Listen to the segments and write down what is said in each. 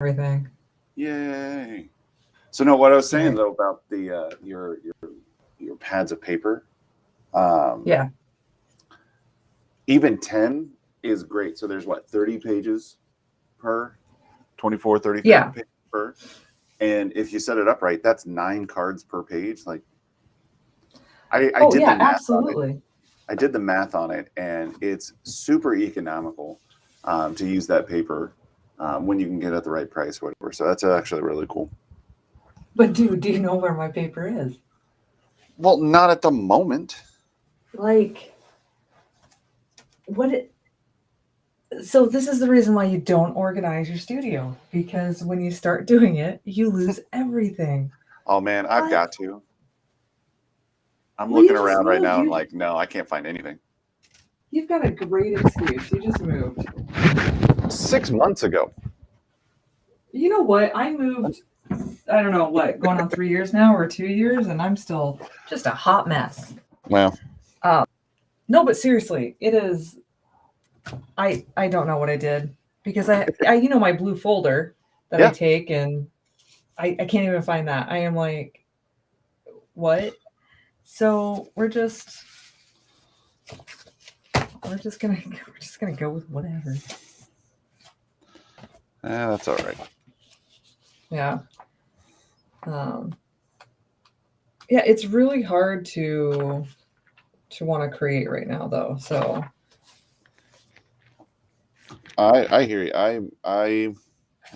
everything. Yay! So no, what I was saying though about the your pads of paper, Yeah. even 10 is great. So there's what 30 pages per 24, 30 Yeah. pages per, and if you set it up right, that's 9 cards per page. Like I did the math absolutely. on it. I did the math on it, and it's super economical to use that paper when you can get it at the right price, whatever. So that's actually really cool. But dude, do you know where my paper is? Well, not at the moment. Like, so this is the reason why you don't organize your studio, because when you start doing it, you lose everything. Oh man, I've got to. I'm Well, looking you just around right moved. now and like, no, I can't find anything. You've got a great excuse. You just moved. 6 months ago. You know what? I moved, I don't know what, going on 3 years now or 2 years, and I'm still just a hot mess. Well, no, but seriously, it is. I don't know what I did, because I you know my blue folder that I take, and I can't even find that. I am like, what? So we're just gonna go with whatever. That's all right. Yeah. Yeah, it's really hard to want to create right now, though. So I hear you. I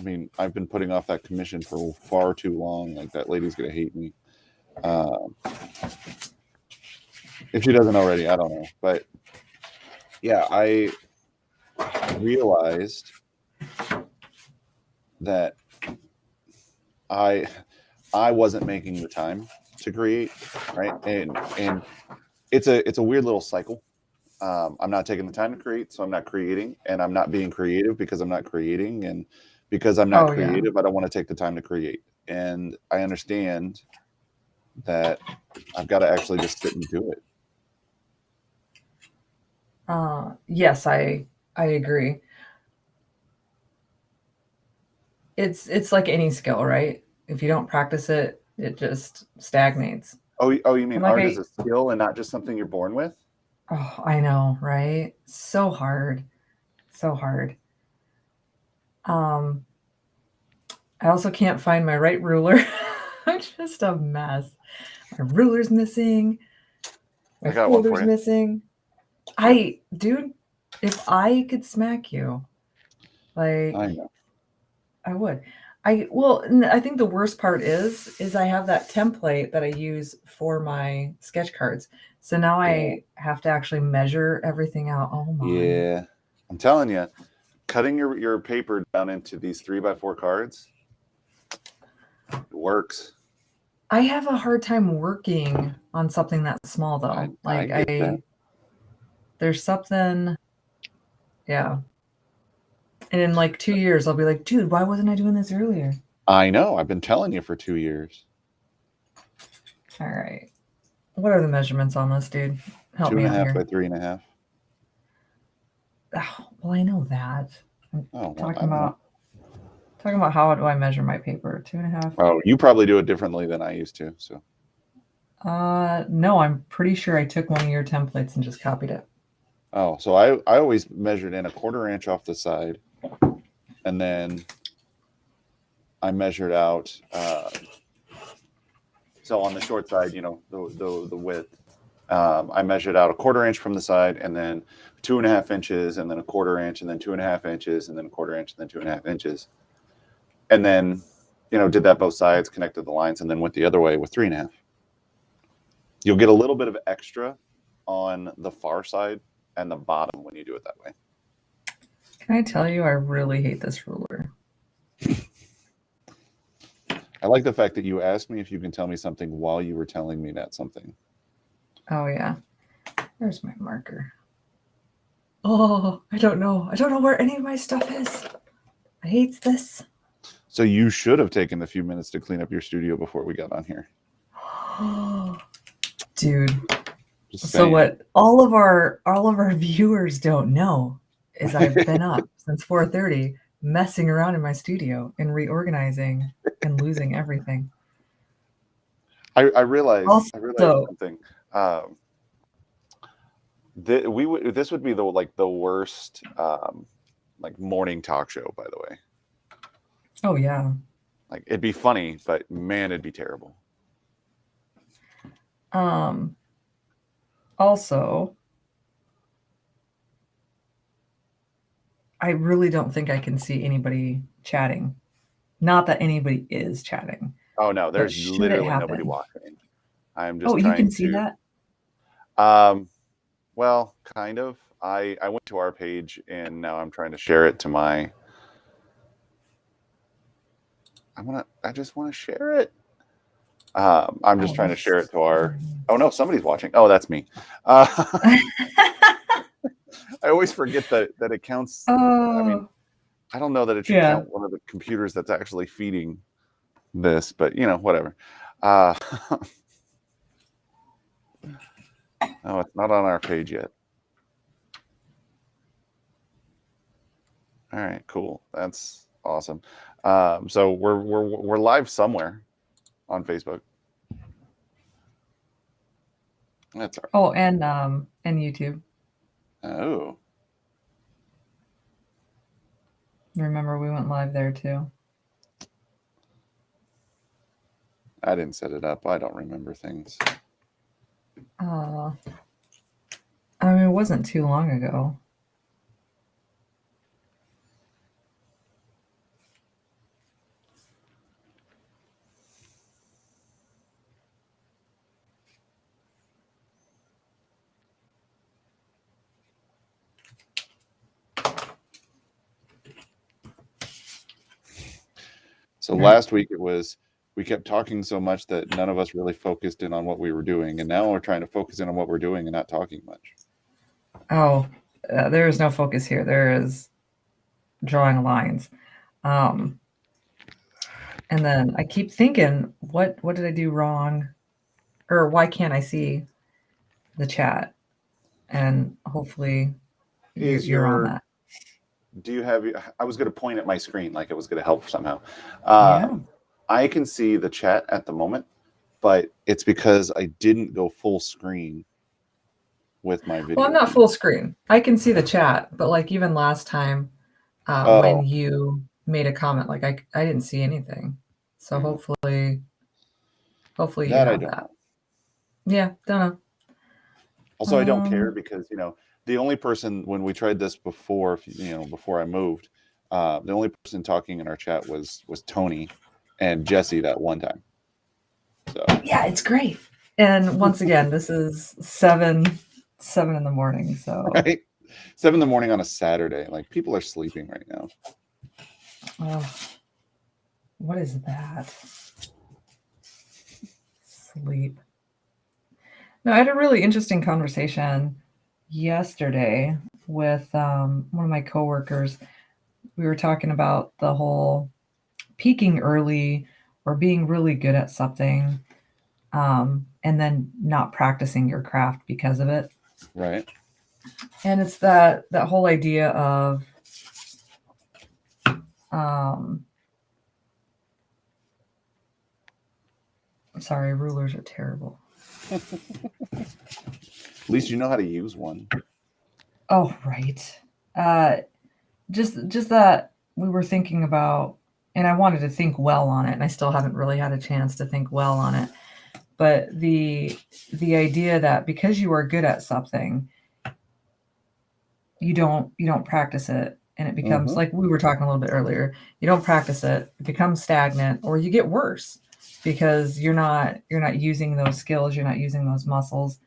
mean, I've been putting off that commission for far too long. Like, that lady's gonna hate me. If she doesn't already, I don't know. But yeah, I realized that I wasn't making the time to create, right? And it's a weird little cycle. I'm not taking the time to create, so I'm not creating, and I'm not being creative because I'm not creating, and because I'm not creative, I don't want to take the time to create. And I understand that I've got to actually just sit and do it. yes, I agree. It's like any skill, right? If you don't practice it, it just stagnates. Oh, you mean art is a skill and not just something you're born with? Oh, I know, right? So hard. So hard. I also can't find my right ruler. I'm just a mess. My ruler's missing. My folder's missing. Dude, if I could smack you, like, I know. I would. I think the worst part is I have that template that I use for my sketch cards. So now I have to actually measure everything out. Oh my. Yeah. I'm telling you, cutting your paper down into these 3x4 cards, it works. I have a hard time working on something that small, though. There's something, yeah. And in like 2 years, I'll be like, dude, why wasn't I doing this earlier? I know. I've been telling you for 2 years. All right. What are the measurements on this, dude? Help me out here. 2.5 by 3.5. Oh, well, I know that. I'm talking about how do I measure my paper? 2.5. Oh, you probably do it differently than I used to. So. No, I'm pretty sure I took one of your templates and just copied it. Oh, so I always measured in 1/4 inch off the side, and then I measured out. So on the short side, you know, the width, I measured out 1/4 inch from the side, and then 2.5 inches, and then 1/4 inch, and then 2.5 inches, and then 1/4 inch, and then 2.5 inches, and then, you know, did that both sides, connected the lines, and then went the other way with 3.5. You'll get a little bit of extra on the far side and the bottom when you do it that way. Can I tell you, I really hate this ruler. I like the fact that you asked me if you can tell me something while you were telling me that something. Oh, yeah. Where's my marker? Oh, I don't know. I don't know where any of my stuff is. I hate this. So you should have taken a few minutes to clean up your studio before we got on here. Dude. So what all of our viewers don't know is I've been up since 4:30 messing around in my studio and reorganizing and losing everything. I realized Also, something. This would be the worst like morning talk show, by the way. oh yeah. Like it'd be funny, but man, it'd be terrible. Also, I really don't think I can see anybody chatting. Not that anybody is chatting. Oh no, But there's should it literally nobody happen? watching. I'm Oh, just you can trying see to. that? Well, kind of. I went to our page and now I'm trying to share it to my. I just want to share it. I'm just trying to share it to our. Oh no, somebody's watching. Oh, that's me. I always forget that it counts. I mean, I don't know that it should yeah. count one of the computers that's actually feeding this, but whatever. Oh, it's not on our page yet. All right, cool. That's awesome. So we're live somewhere on Facebook. That's all right. Oh, and YouTube. Oh. Remember, we went live there too. I didn't set it up. I don't remember things. I mean, it wasn't too long ago. So last week we kept talking so much that none of us really focused in on what we were doing, and now we're trying to focus in on what we're doing and not talking much. Oh, there is no focus here. There is drawing lines. And then I keep thinking, what did I do wrong? Or why can't I see the chat? And hopefully you're on that. Do you have? I was going to point at my screen like it was going to help somehow. Yeah. I can see the chat at the moment, but it's because I didn't go full screen with my video. Well, I'm not full screen. I can see the chat, but like even last time when you made a comment, like I didn't see anything. So hopefully you have that. Know. Yeah, don't know. Also, I don't care because the only person when we tried this before, before I moved, the only person talking in our chat was Tony and Jesse that one time. So yeah, it's great. And once again, this is 7 in the morning. So right, 7 in the morning on a Saturday. Like people are sleeping right now. Oh, what is that? Sleep. No, I had a really interesting conversation yesterday with one of my coworkers. We were talking about the whole peaking early or being really good at something, and then not practicing your craft because of it. Right. And it's that whole idea of I'm sorry, rulers are terrible. At least you know how to use one. Oh, right. Just that we were thinking about, and I wanted to think well on it, and I still haven't really had a chance to think well on it. But the idea that because you are good at something, you don't practice it, and it becomes like we were talking a little bit earlier. You don't practice it, it becomes stagnant, or you get worse because you're not using those skills, you're not using those muscles.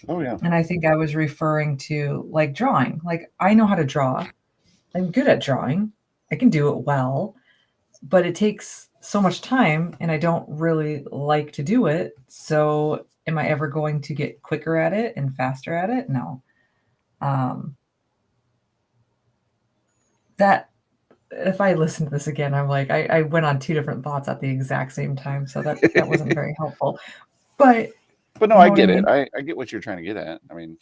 Oh yeah. And I think I was referring to like drawing. Like I know how to draw. I'm good at drawing. I can do it well, but it takes so much time and I don't really like to do it. So am I ever going to get quicker at it and faster at it? No. That if I listen to this again, I'm like, I went on two different thoughts at the exact same time. So that wasn't very helpful. But no, I get it. I get what you're trying to get at. I mean,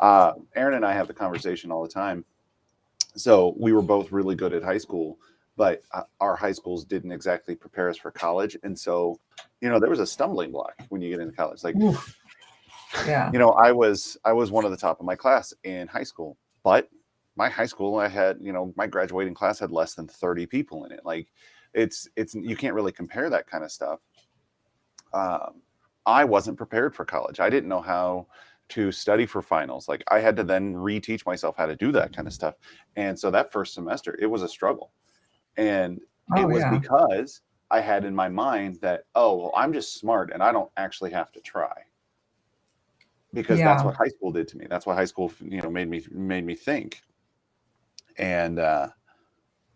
Aaron and I have the conversation all the time. So we were both really good at high school, but our high schools didn't exactly prepare us for college. And so, there was a stumbling block when you get into college. Like, Oof. Yeah. I was one of the top of my class in high school, but my high school, I had, my graduating class had less than 30 people in it. Like, it's you can't really compare that kind of stuff. I wasn't prepared for college. I didn't know how to study for finals. Like, I had to then reteach myself how to do that kind of stuff. And so that first semester, it was a struggle. And it Oh was yeah. because I had in my mind that, oh, well, I'm just smart and I don't actually have to try. Because that's Yeah. what high school did to me. That's what high school, made me think. And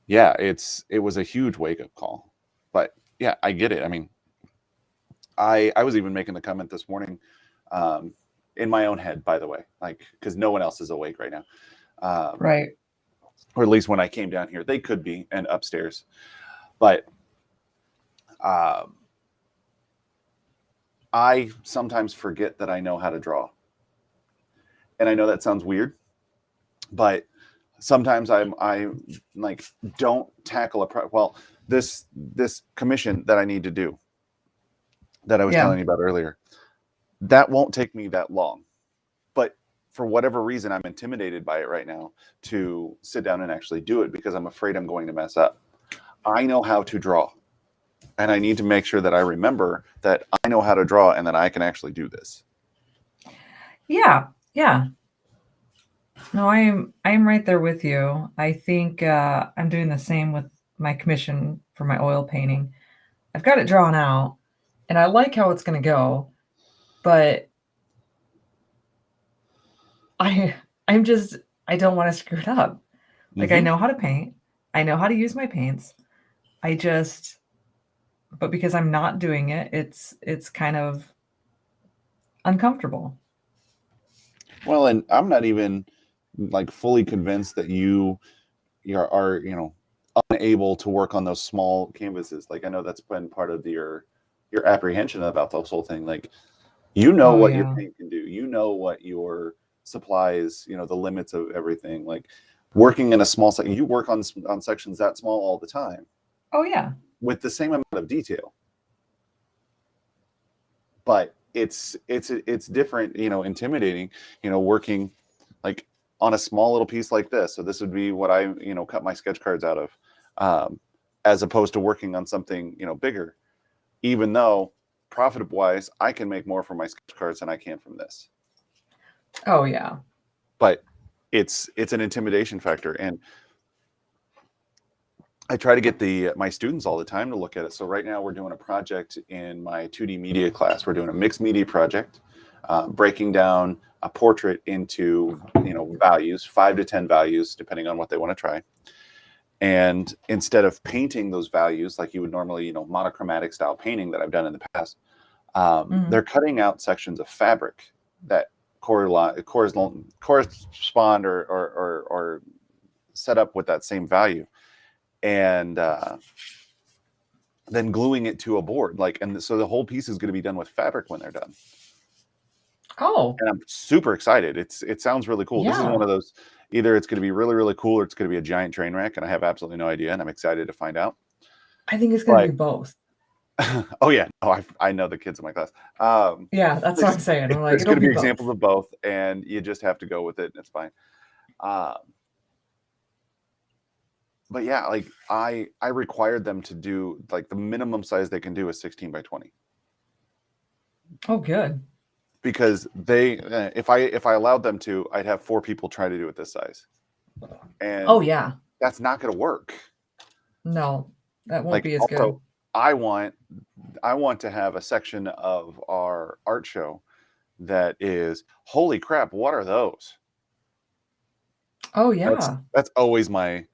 yeah, it was a huge wake up call. But yeah, I get it. I mean, I was even making the comment this morning, in my own head, by the way, like, because no one else is awake right now. Right. Or at least when I came down here, they could be, and upstairs. But I sometimes forget that I know how to draw. And I know that sounds weird, but sometimes I like don't tackle this commission that I need to do, that I was telling you about earlier, that won't take me that long. But for whatever reason, I'm intimidated by it right now to sit down and actually do it because I'm afraid I'm going to mess up. I know how to draw, and I need to make sure that I remember that I know how to draw and that I can actually do this. Yeah. Yeah. No, I'm right there with you. I think I'm doing the same with my commission for my oil painting. I've got it drawn out, and I like how it's going to go, but I don't want to screw it up. Like, I know how to paint, I know how to use my paints. But because I'm not doing it, it's kind of uncomfortable. Well, and I'm not even like fully convinced that you are unable to work on those small canvases. Like, I know that's been part of your apprehension about this whole thing. Like, Oh what your yeah. paint can do, what your supplies, the limits of everything. Like, working in a small section, you work on sections that small all the time Oh yeah. with the same amount of detail, but it's different, intimidating, working like on a small little piece like this. So this would be what I, cut my sketch cards out of, as opposed to working on something, bigger, even though profit wise, I can make more from my sketch cards than I can from this. Oh yeah. But it's an intimidation factor. And I try to get my students all the time to look at it. So right now we're doing a project in my 2D media class. We're doing a mixed media project, breaking down a portrait into, values, 5 to 10 values, depending on what they want to try. And instead of painting those values like you would normally, monochromatic style painting that I've done in the past, they're cutting out sections of fabric that correspond or set up with that same value, and then gluing it to a board. And so the whole piece is going to be done with fabric when they're done. Oh. And I'm super excited. It sounds really cool. Yeah. This is one of those, either it's going to be really, really cool, or it's going to be a giant train wreck, and I have absolutely no idea, and I'm excited to find out. I think it's going to be both. Oh yeah, I know the kids in my class. Yeah, that's what I'm saying. I'm like, there's going to be both. examples of both, and you just have to go with it, and it's fine. But yeah, like I required them to do, like, the minimum size they can do is 16 by 20. Oh, good. Because if I allowed them to, I'd have 4 people try to do it this size. And oh yeah, that's not going to work. No, that won't be as good. I want to have a section of our art show that is, holy crap, what are those? Oh yeah. That's always my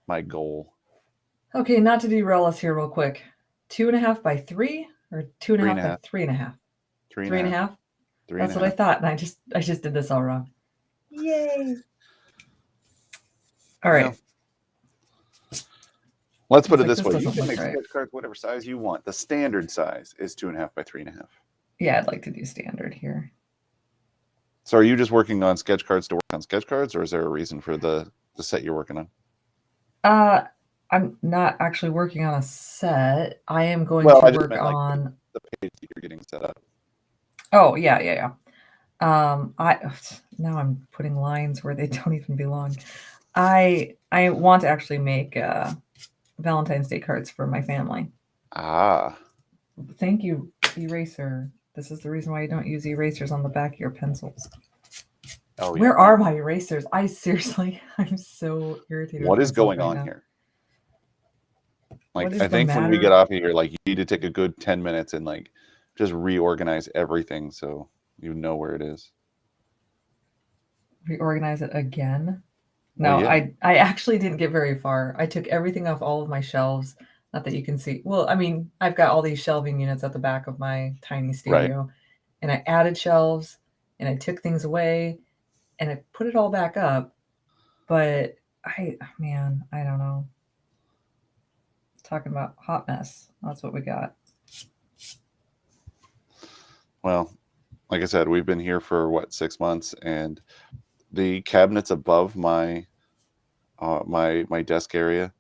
my goal. Okay, not to derail us here real quick. 2.5 by 3 or 2.5 by 3.5? 3.5? That's what I thought, and I just did this all wrong. Yay. All right. Let's put it this way. You can make sketch cards whatever size you want. The standard size is 2.5 by 3.5. Yeah, I'd like to do standard here. So are you just working on sketch cards to work on sketch cards, or is there a reason for the set you're working on? I'm not actually working on a set. I am going Well, to I just work meant like on. the page that you're getting set up. Oh yeah. I now I'm putting lines where they don't even belong. I want to actually make Valentine's Day cards for my family. Ah, Thank you, eraser. This is the reason why you don't use erasers on the back of your pencils. oh yeah. Where are my erasers? I seriously, I'm so irritated What with is myself going right on now. here? What Like, is I the think when we get matter? off of here, like, you need to take a good 10 minutes and like just reorganize everything so you know where it is. Reorganize it again? Well, No, yeah, I actually didn't get very far. I took everything off all of my shelves. Not that you can see. Well, I mean, I've got all these shelving units at the back of my tiny right. studio, and I added shelves, and I took things away, and I put it all back up. But man, I don't know. Talking about hot mess. That's what we got. Well, like I said, we've been here for what, 6 months, and the cabinets above my my desk area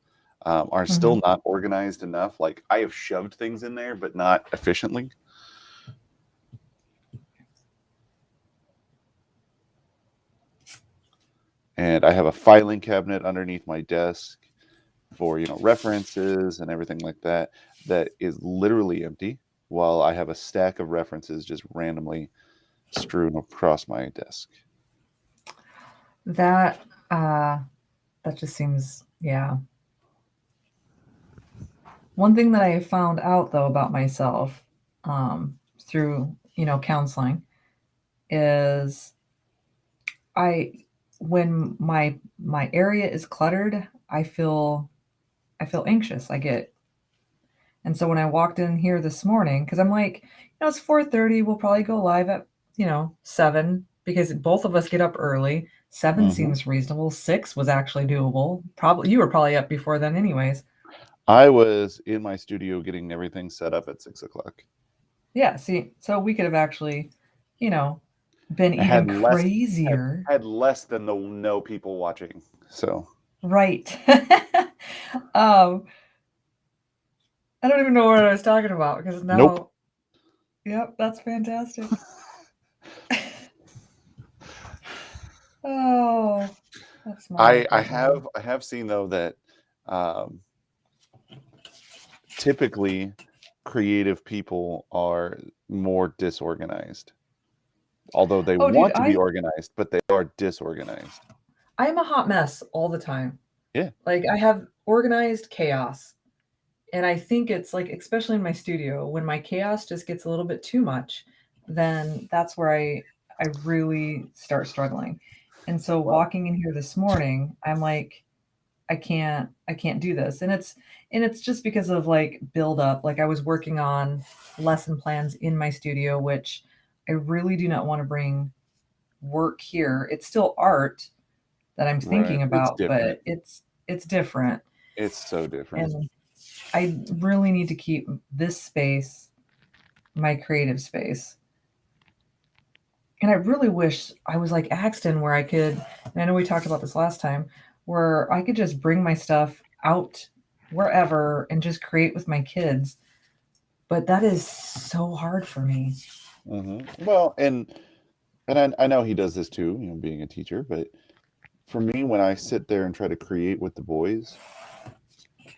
are still Mhm. not organized enough. Like, I have shoved things in there, but not efficiently. And I have a filing cabinet underneath my desk for, you know, references and everything like that, that is literally empty, while I have a stack of references just randomly strewn across my desk. That uh that just seems, yeah. One thing that I found out though about myself, through, counseling, is I when my area is cluttered, I feel anxious. And so when I walked in here this morning, because I'm like, it's 4:30, we'll probably go live at 7, because both of us get up early. 7 Hmm. seems reasonable. 6 was actually doable. Probably you were probably up before then, anyways. I was in my studio getting everything set up at 6 o'clock. Yeah. See, so we could have actually, you know, been I even had less had, crazier. had less than the no people watching. So Right. um, I don't even know what I was talking about because nope. now, yep, that's fantastic. Oh, that's my I equipment. have seen though that um, typically creative people are more disorganized, although they Oh, dude, want to be organized, but they are disorganized. I'm a hot mess all the time. Yeah. Like I have organized chaos. And I think it's like, especially in my studio, when my chaos just gets a little bit too much, then that's where I really start struggling. And so Well, walking in here this morning, I'm like, I can't do this. And it's just because of like build up. Like I was working on lesson plans in my studio, which I really do not want to bring work here. It's still art that I'm right. thinking It's about, different. but it's different. It's so different. And I really need to keep this space my creative space. And I really wish I was like Axton, where I could, and I know we talked about this last time, where I could just bring my stuff out wherever and just create with my kids. But that is so hard for me. Well, and I know he does this too, you know, being a teacher, but for me, when I sit there and try to create with the boys,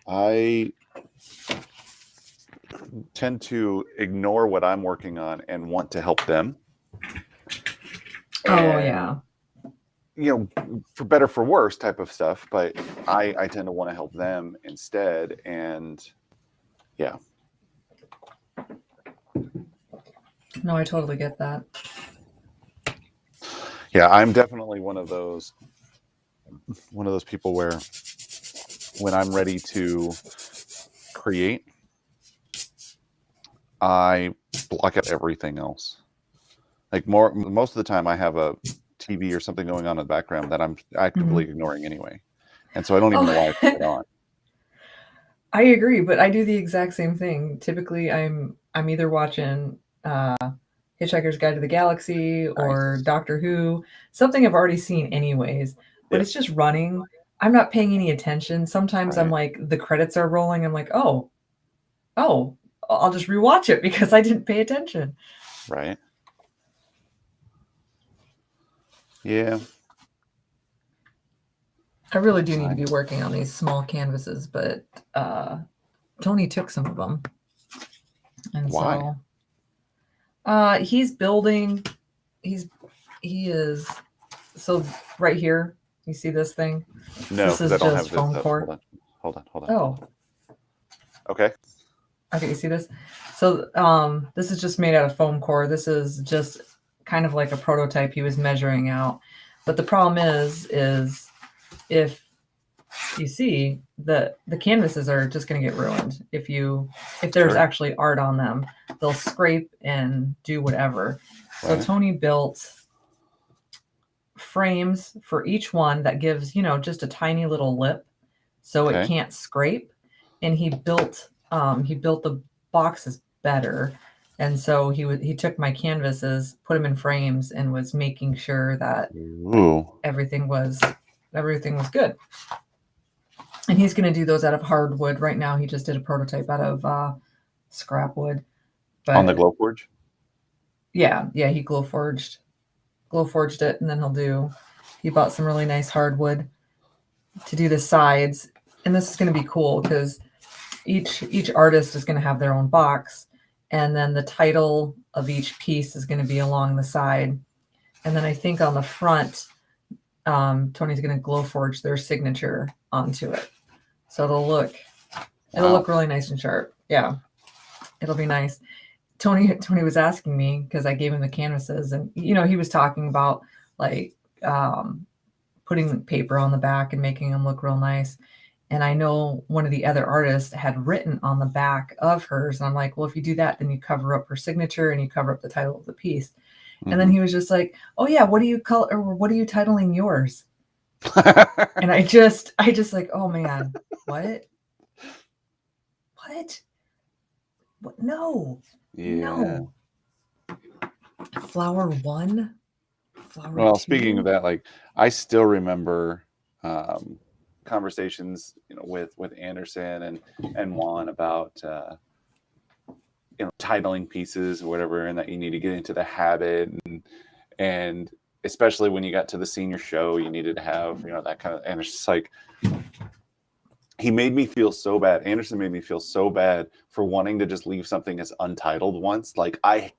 I tend to ignore what I'm working on and want to help them. Oh, And, yeah. you know, for better, for worse type of stuff, but I tend to want to help them instead. And yeah. No, I totally get that. Yeah, I'm definitely one of those people where when I'm ready to create, I block out everything else. Like most of the time I have a TV or something going on in the background that I'm actively ignoring anyway. And so I don't even know why I put it Oh, on. I agree, but I do the exact same thing. Typically, I'm either watching Hitchhiker's Guide to the Galaxy or Nice. Doctor Who, something I've already seen anyways, but Yeah. it's just running. I'm not paying any attention. Sometimes I'm Right. like, the credits are rolling. I'm like, oh, I'll just rewatch it because I didn't pay attention. Right. Yeah. I really do need to be working on these small canvases, but Tony took some of them. And Why? so he's building, he is, so right here, you see this thing? No, This because I is don't just have this foam up. core. Hold on. Oh, Okay. okay, you see this? So this is just made out of foam core. This is just kind of like a prototype he was measuring out. But the problem is if you see the canvases are just going to get ruined if there's Sure. actually art on them. They'll scrape and do whatever. So Right. Tony built frames for each one that gives, just a tiny little lip so it Okay. can't scrape. And he built the boxes better. And so he took my canvases, put them in frames, and was making sure that Ooh. everything was good. And he's going to do those out of hardwood. Right now, he just did a prototype out of scrap wood. But On the Glowforge? yeah, he glow forged it, and then he bought some really nice hardwood to do the sides. And this is going to be cool because each artist is going to have their own box, and then the title of each piece is going to be along the side. And then I think on the front, Tony's going to glow forge their signature onto it. So it'll look really nice and sharp. Yeah, it'll be nice. Tony was asking me because I gave him the canvases, and he was talking about like putting paper on the back and making them look real nice. And I know one of the other artists had written on the back of hers, and I'm like, well, if you do that, then you cover up her signature and you cover up the title of the piece. Mm-hmm. And then he was just like, oh yeah, what are you titling yours? And I just like, oh man, what? No. Yeah. No. Flower 1? Flower well, 2? Speaking of that, like I still remember conversations, with Anderson and Juan about titling pieces or whatever, and that you need to get into the habit, and especially when you got to the senior show, you needed to have that kind of, and it's just like he made me feel so bad. Anderson made me feel so bad for wanting to just leave something as untitled once. Like I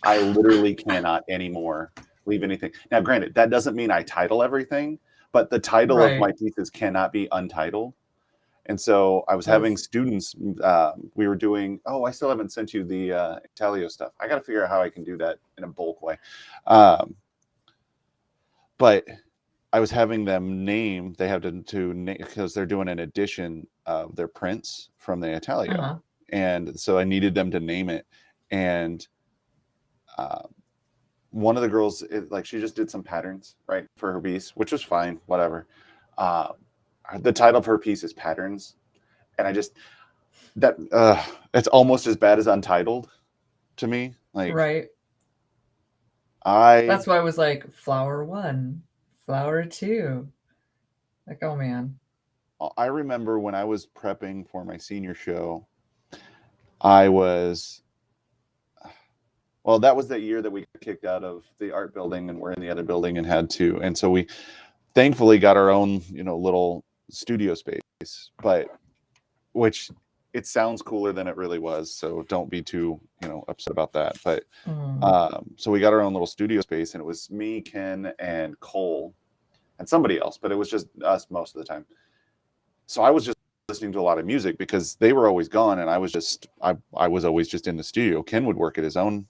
literally cannot anymore leave anything. Now, granted, that doesn't mean I title everything, but the title of my pieces cannot be untitled. And so I was having students, we were doing, I still haven't sent you the Italio stuff. I got to figure out how I can do that in a bulk way. But I was having them they have to name, because they're doing an edition of their prints from the Italio. Uh-huh. And so I needed them to name it. And one of the girls, she just did some patterns, right, for her piece, which was fine, whatever. The title of her piece is Patterns. And it's almost as bad as Untitled to me. Like, right. That's why I was like, Flower 1, Flower 2. Like, oh man. I remember when I was prepping for my senior show, that was that year that we got kicked out of the art building and we're in the other building and so we thankfully got our own, little studio space, which it sounds cooler than it really was. So don't be too, upset about that. But so we got our own little studio space, and it was me, Ken, and Cole, and somebody else, but it was just us most of the time. So I was just listening to a lot of music because they were always gone, and I was always just in the studio. Ken would work at his own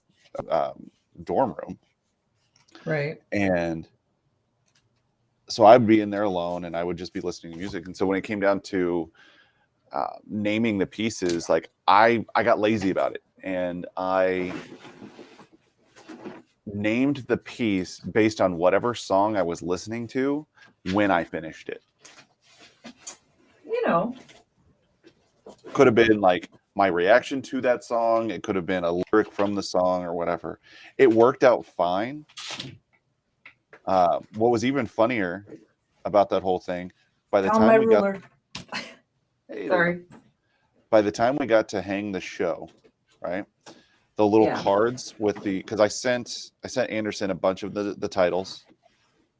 dorm room, right? And so I'd be in there alone, and I would just be listening to music. And so when it came down to naming the pieces, like I got lazy about it, and I named the piece based on whatever song I was listening to when I finished it. Could have been like my reaction to that song. It could have been a lyric from the song or whatever. It worked out fine. What was even funnier about that whole thing, by the Found time my we got, ruler. hey, Sorry. by the time we got to hang the show, right? The little Yeah. cards with the, because I sent Anderson a bunch of the titles,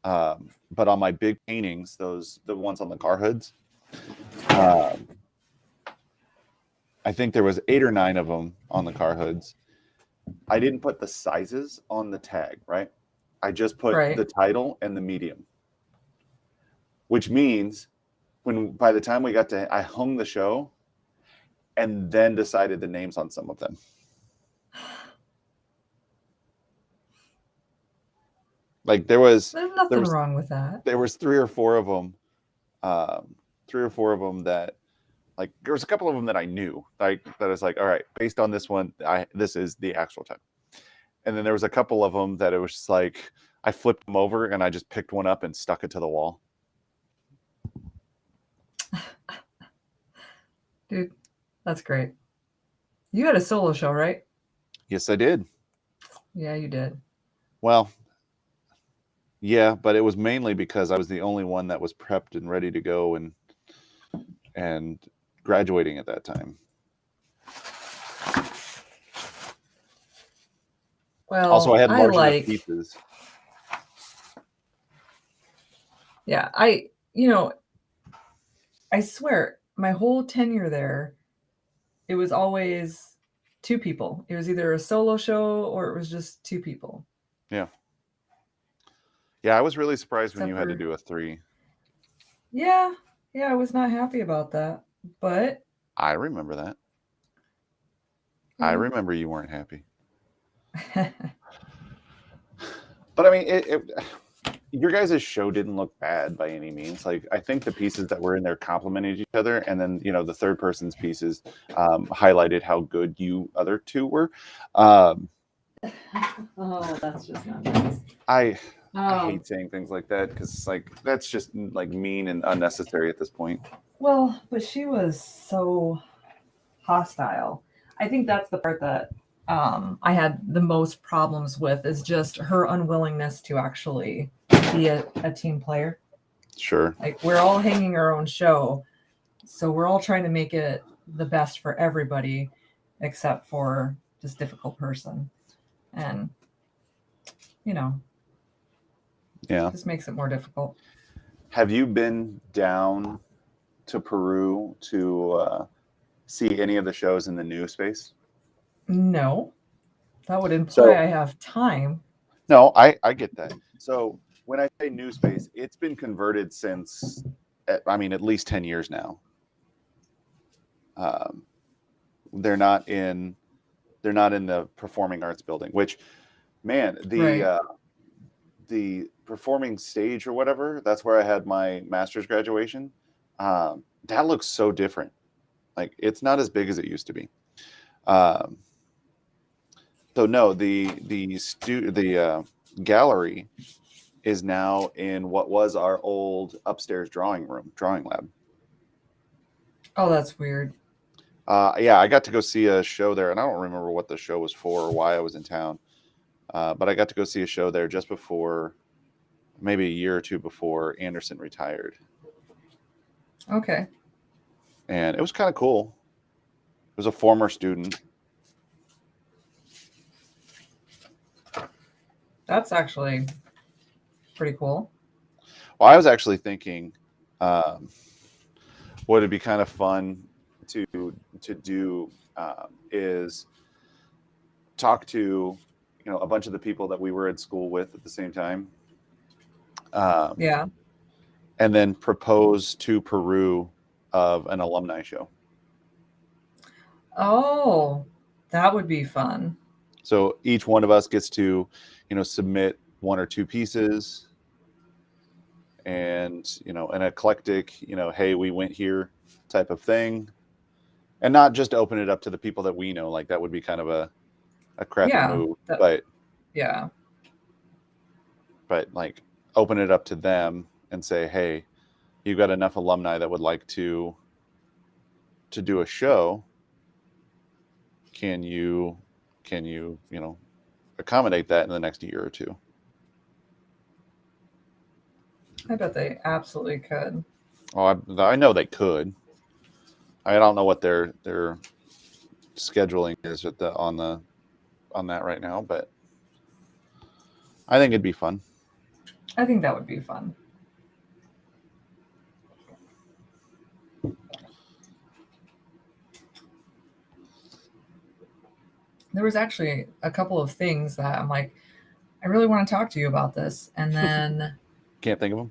but on my big paintings, the ones on the car hoods, I think there was 8 or 9 of them on the car hoods. I didn't put the sizes on the tag, right? I just put Right. the title and the medium, which means by the time we got to, I hung the show and then decided the names on some of them. Like There's nothing wrong with that. There was 3 or 4 of them, 3 or 4 of them that, like, there was a couple of them that I knew, like, that I was like, all right, based on this one, this is the actual time. And then there was a couple of them that it was just like, I flipped them over and I just picked one up and stuck it to the wall. Dude, that's great. You had a solo show, right? Yes, I did. Yeah, you did. Well, yeah, but it was mainly because I was the only one that was prepped and ready to go and graduating at that time. Well, also, I had large enough pieces. Yeah, I swear, my whole tenure there, it was always 2 people. It was either a solo show or it was just 2 people. Yeah. Yeah, I was really surprised when you had to do a 3. Yeah, I was not happy about that, but I remember that. I remember you weren't happy. But I mean, your guys' show didn't look bad by any means. Like, I think the pieces that were in there complimented each other, and then the third person's pieces highlighted how good you other 2 were. Oh, that's just not nice. I hate saying things like that because it's like, that's just like mean and unnecessary at this point. Well, but she was so hostile. I think that's the part that I had the most problems with, is just her unwillingness to actually be a team player. Sure. Like, we're all hanging our own show, so we're all trying to make it the best for everybody, except for this difficult person. And, yeah, it just makes it more difficult. Have you been down to Peru to see any of the shows in the new space? No, that would imply I have time. No, I get that. So when I say new space, it's been converted since, I mean, at least 10 years now. They're not in the performing arts building, which, man, the performing stage or whatever, that's where I had my master's graduation. That looks so different. Like, it's not as big as it used to be. So no, the gallery is now in what was our old upstairs drawing lab. Oh, that's weird. Yeah, I got to go see a show there, and I don't remember what the show was for or why I was in town. But I got to go see a show there just before, maybe a year or 2 before Anderson retired. Okay. And it was kind of cool. It was a former student. That's actually pretty cool. Well, I was actually thinking, what would be kind of fun to do is talk to a bunch of the people that we were at school with at the same time. Yeah. And then propose to Peru of an alumni show. Oh, that would be fun. So each one of us gets to, submit 1 or 2 pieces, and an eclectic, hey, we went here type of thing, and not just open it up to the people that we know. Like, that would be kind of a crappy move, but like, open it up to them and say, hey, you've got enough alumni that would like to do a show. can you accommodate that in the next year or two? I bet they absolutely could. Oh, I know they could. I don't know what their scheduling is at the on that right now, but I think it'd be fun. I think that would be fun. There was actually a couple of things that I'm like, I really want to talk to you about this. And then, Can't think of them.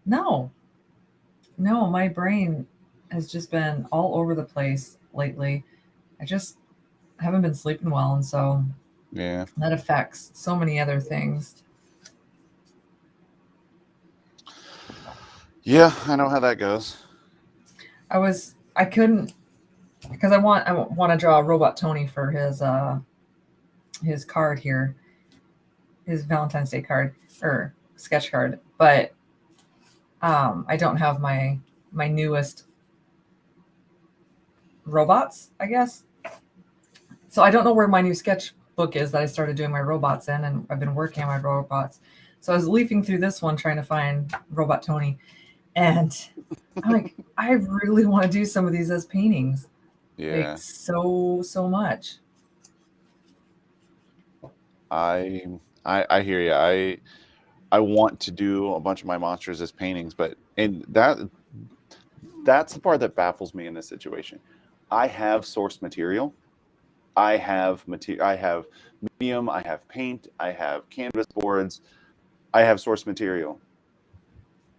No, my brain has just been all over the place lately. I just haven't been sleeping well. And so Yeah. that affects so many other things. Yeah, I know how that goes. I couldn't, because I want to draw Robot Tony for his card here, his Valentine's Day card or sketch card, but I don't have my newest robots, I guess. So I don't know where my new sketchbook is that I started doing my robots in, and I've been working on my robots. So I was leafing through this one trying to find Robot Tony, and I'm like, I really want to do some of these as paintings. Yeah. Like so much. I hear you. I want to do a bunch of my monsters as paintings, but that's the part that baffles me in this situation. I have source material. I have medium, I have paint, I have canvas boards, I have source material.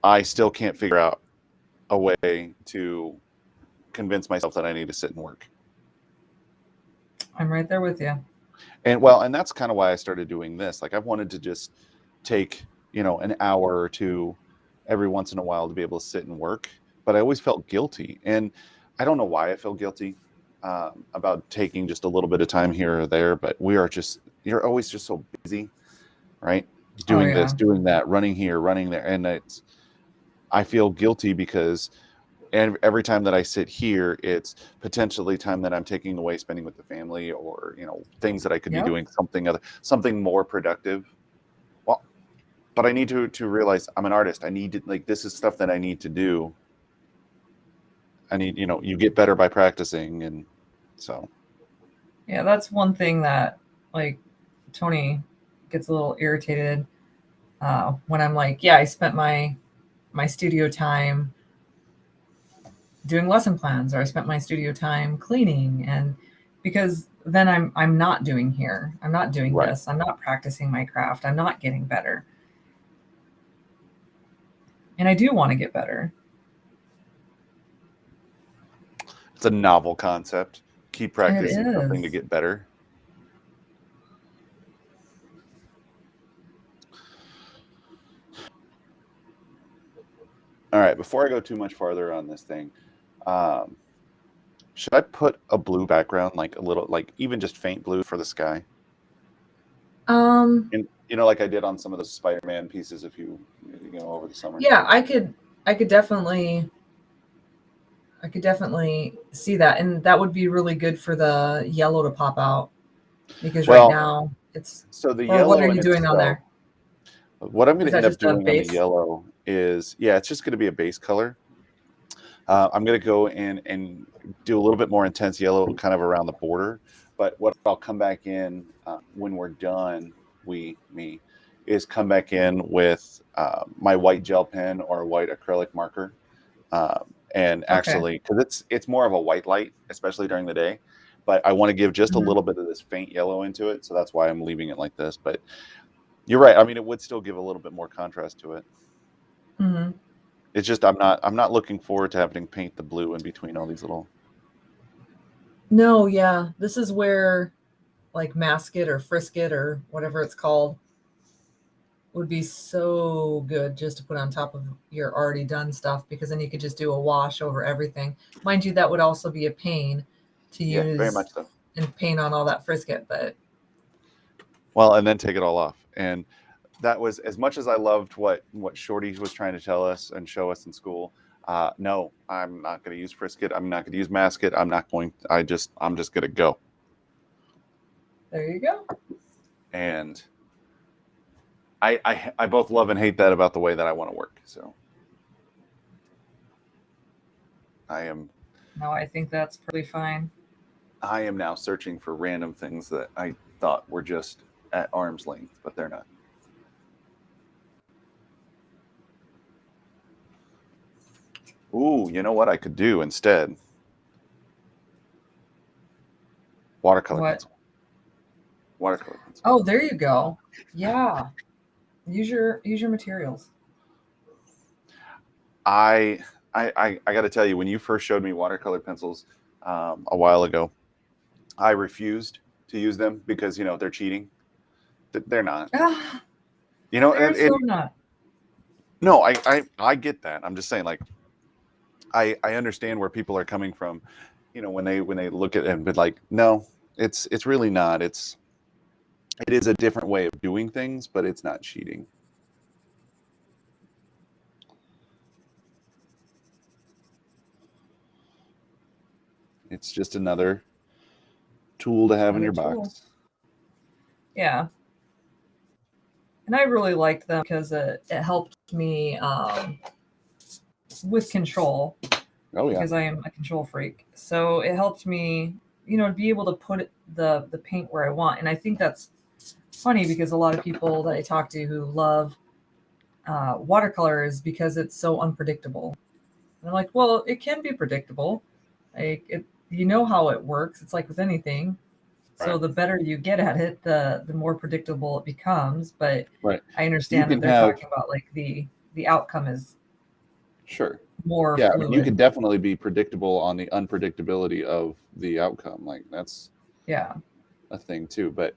I still can't figure out a way to convince myself that I need to sit and work. I'm right there with you. And that's kind of why I started doing this. Like, I've wanted to just take, an hour or two every once in a while to be able to sit and work, but I always felt guilty. And I don't know why I feel guilty about taking just a little bit of time here or there, but you're always just so busy, right? Doing this, doing that, running here, running there. And I feel guilty because every time that I sit here, it's potentially time that I'm taking away spending with the family, or things that I could be doing something more productive. Well, but I need to realize I'm an artist. I need to, like, this is stuff that I need to do. I need, you get better by practicing, and so. Yeah, that's one thing that, like, Tony gets a little irritated when I'm like, yeah, I spent my studio time doing lesson plans, or I spent my studio time cleaning, and because then I'm not doing here. I'm not doing this. I'm not practicing my craft. I'm not getting better. And I do want to get better. It's a novel concept. Keep practicing something to get better. All right, before I go too much farther on this thing, should I put a blue background, like a little, like even just faint blue for the sky? And like I did on some of the Spider-Man pieces, if you over the summer. Yeah, I could definitely see that, and that would be really good for the yellow to pop out, because right now it's. So the yellow. What are you doing on there? What I'm going to end up doing on the yellow is, it's just going to be a base color. I'm going to go in and do a little bit more intense yellow kind of around the border. But what I'll come back in when we're done, is come back in with my white gel pen or a white acrylic marker. And actually, because it's more of a white light, especially during the day. But I want to give just a little bit of this faint yellow into it. So that's why I'm leaving it like this. But you're right. I mean, it would still give a little bit more contrast to it. Mm-hmm. It's just I'm not looking forward to having to paint the blue in between all these little. No, yeah, this is where, like, Mask It or Frisk It or whatever it's called would be so good just to put on top of your already done stuff, because then you could just do a wash over everything. Mind you, that would also be a pain to use. Yeah, very much so. And paint on all that Frisk It, but. Well, and then take it all off. And that was, as much as I loved what Shorty was trying to tell us and show us in school. No, I'm not going to use Frisk It. I'm not going to use Mask It. I'm just going to go. There you go. And I both love and hate that about the way that I want to work. So No, I think that's pretty fine. I am now searching for random things that I thought were just at arm's length, but they're not. Ooh, you know what I could do instead? Watercolor What? pencil. Watercolor pencil. Oh, there you go. Yeah. Use your materials. I got to tell you, when you first showed me watercolor pencils a while ago, I refused to use them because they're cheating. They're not. Ah, And, they're so not. no, I get that. I'm just saying, like, I understand where people are coming from. When they look at it and be like, no, it's really not. It is a different way of doing things, but it's not cheating. It's just another tool to have in your box. Yeah. And I really liked them because it helped me with control. Oh yeah. Because I am a control freak. So it helped me, to be able to put the paint where I want. And I think that's funny because a lot of people that I talk to who love watercolors because it's so unpredictable. And I'm like, well, it can be predictable. Like you know how it works. It's like with anything. So the better you get at it, the more predictable it becomes. But right. I understand that they're talking about like the outcome is sure more yeah. fluid. You could definitely be predictable on the unpredictability of the outcome. Like that's a thing too. But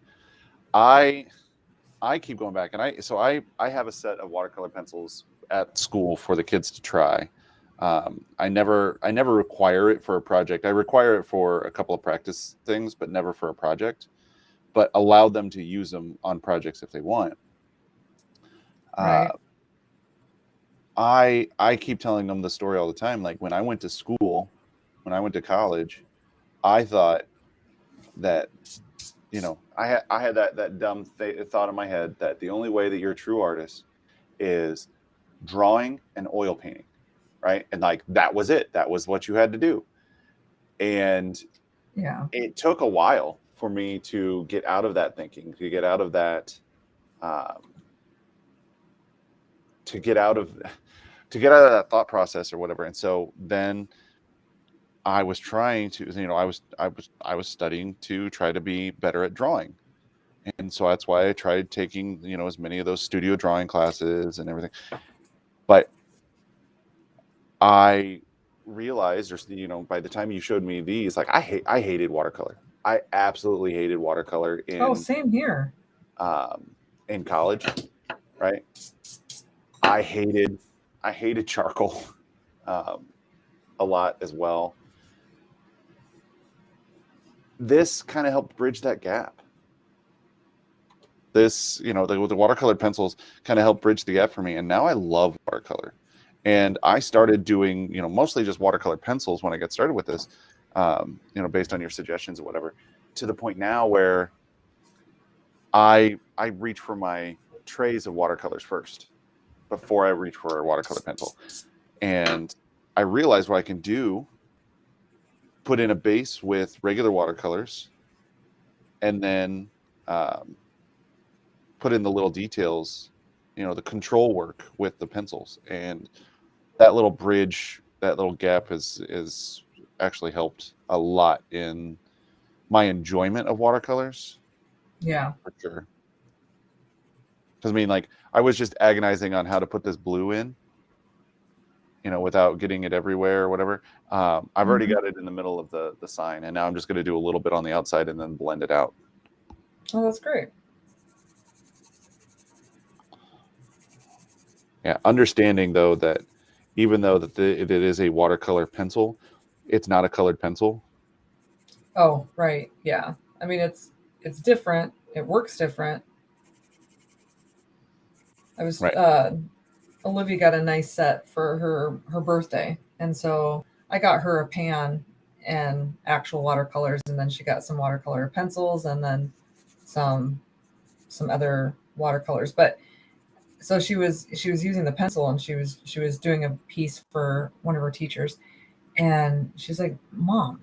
I keep going back, and I have a set of watercolor pencils at school for the kids to try. I never require it for a project. I require it for a couple of practice things, but never for a project. But allow them to use them on projects if they want. Right. I keep telling them the story all the time. Like when I went to school, when I went to college, I thought that I had that dumb thought in my head that the only way that you're a true artist is drawing and oil painting. Right. And like, that was it. That was what you had to do. And it took a while for me to get out of that thinking, to get out of that, to get out of that thought process or whatever. And so then I was trying to, I was studying to try to be better at drawing. And so that's why I tried taking, as many of those studio drawing classes and everything. But I realized, or by the time you showed me these, like I hated watercolor. I absolutely hated watercolor Same here. In college, right? I hated charcoal a lot as well. This kind of helped bridge that gap. This, the watercolor pencils kind of helped bridge the gap for me, and now I love watercolor. And I started doing, mostly just watercolor pencils when I got started with this, based on your suggestions or whatever, to the point now where I reach for my trays of watercolors first before I reach for a watercolor pencil. And I realized what I can do, put in a base with regular watercolors, and then put in the little details, the control work with the pencils. And that little bridge, that little gap is actually helped a lot in my enjoyment of watercolors. Yeah. For sure. Because I mean, like, I was just agonizing on how to put this blue in, without getting it everywhere or whatever. I've already got it in the middle of the sign, and now I'm just going to do a little bit on the outside and then blend it out. Oh, that's great. Yeah, understanding though that even though that it is a watercolor pencil, it's not a colored pencil. Oh, right. Yeah. I mean, it's different. It works different. I was right. Olivia got a nice set for her birthday, and so I got her a pan and actual watercolors, and then she got some watercolor pencils, and then some other watercolors. But so she was using the pencil, and she was doing a piece for one of her teachers, and she's like, "Mom,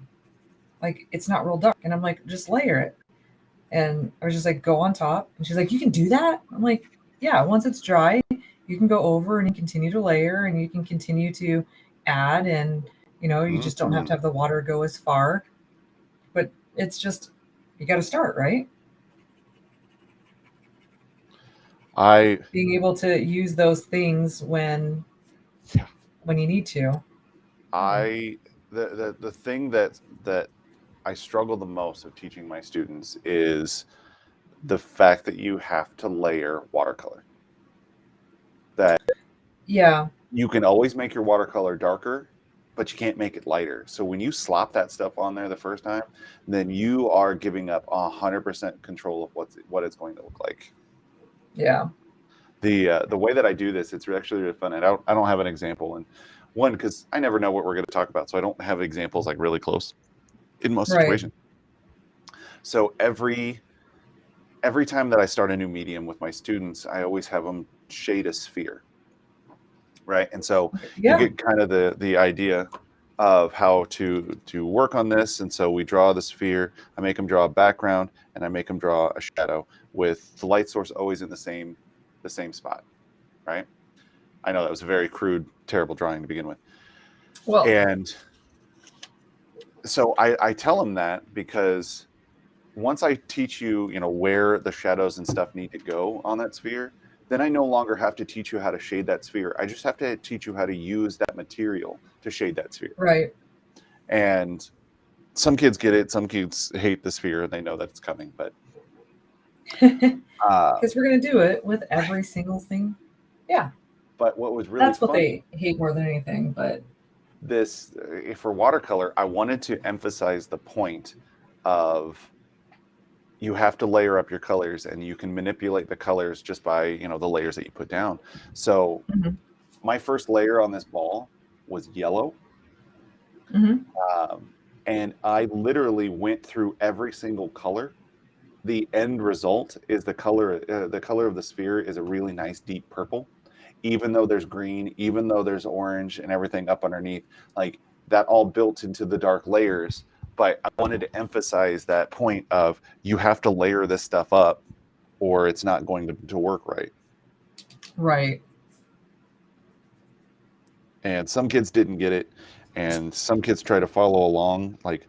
like it's not real dark." And I'm like, "Just layer it." And I was just like, "Go on top." And she's like, "You can do that?" I'm like, "Yeah, once it's dry, you can go over and you continue to layer, and you can continue to add, and you just don't have to have the water go as far. But it's just, you got to start, right?" Being able to use those things when you need to. The thing that I struggle the most of teaching my students is the fact that you have to layer watercolor. That you can always make your watercolor darker, but you can't make it lighter. So when you slop that stuff on there the first time, then you are giving up 100% control of what it's going to look like. Yeah. The way that I do this, it's actually really fun. And I don't have an example. And one, because I never know what we're going to talk about, so I don't have examples like really close in most situations. So every time that I start a new medium with my students, I always have them shade a sphere. Right. And so you get kind of the idea of how to work on this. And so we draw the sphere, I make them draw a background, and I make them draw a shadow with the light source always in the same spot. Right. I know that was a very crude, terrible drawing to begin with. Well, and so I tell them that because once I teach you, where the shadows and stuff need to go on that sphere, then I no longer have to teach you how to shade that sphere. I just have to teach you how to use that material to shade that sphere. Right. And some kids get it. Some kids hate the sphere, and they know that it's coming. But because we're going to do it with every single thing. Yeah. But what was really that's what they hate more than anything. But this, for watercolor, I wanted to emphasize the point of you have to layer up your colors, and you can manipulate the colors just by, the layers that you put down. So my first layer on this ball was yellow. And I literally went through every single color. The end result is the color of the sphere is a really nice deep purple, even though there's green, even though there's orange and everything up underneath, like that all built into the dark layers. But I wanted to emphasize that point of you have to layer this stuff up or it's not going to work right. Right. And some kids didn't get it. And some kids try to follow along, like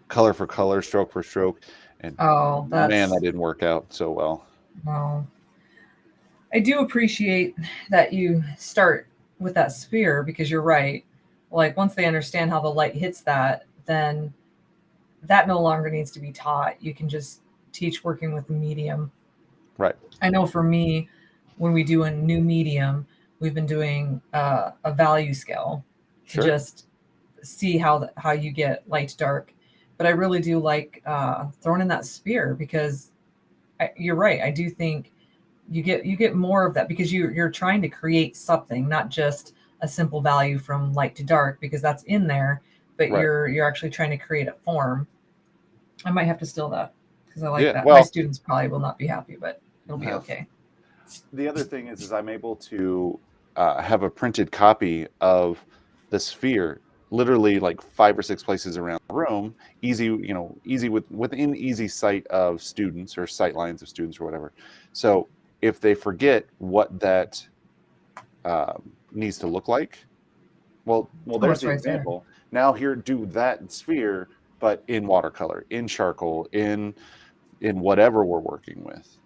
color for color, stroke for stroke. And man, that didn't work out so well. No. I do appreciate that you start with that sphere, because you're right. Like once they understand how the light hits that, then that no longer needs to be taught. You can just teach working with the medium. Right. I know for me, when we do a new medium, we've been doing a value scale to just see how you get light to dark. But I really do like throwing in that sphere, because you're right. I do think you get more of that, because you're trying to create something, not just a simple value from light to dark, because that's in there, but you're actually trying to create a form. I might have to steal that, because I like that. Well, my students probably will not be happy, but it'll be okay. The other thing is I'm able to have a printed copy of the sphere, literally like 5 or 6 places around the room, easy within easy sight of students or sight lines of students or whatever. So if they forget what that needs to look like, well, there's the example. Now here, do that sphere, but in watercolor, in charcoal, in whatever we're working with.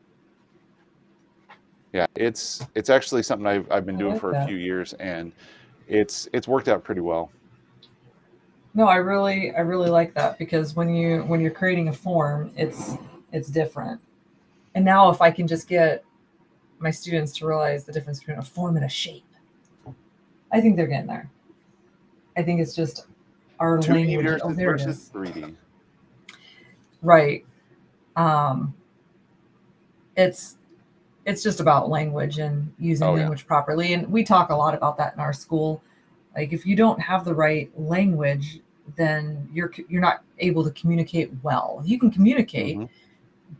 Yeah, it's actually something I've been doing for a few years, and it's worked out pretty well. No, I really like that, because when you're creating a form, it's different. And now if I can just get my students to realize the difference between a form and a shape, I think they're getting there. I think it's just our 2D language. versus 3D. Right. It's just about language and using language properly. And we talk a lot about that in our school. Like if you don't have the right language, then you're not able to communicate well. You can communicate,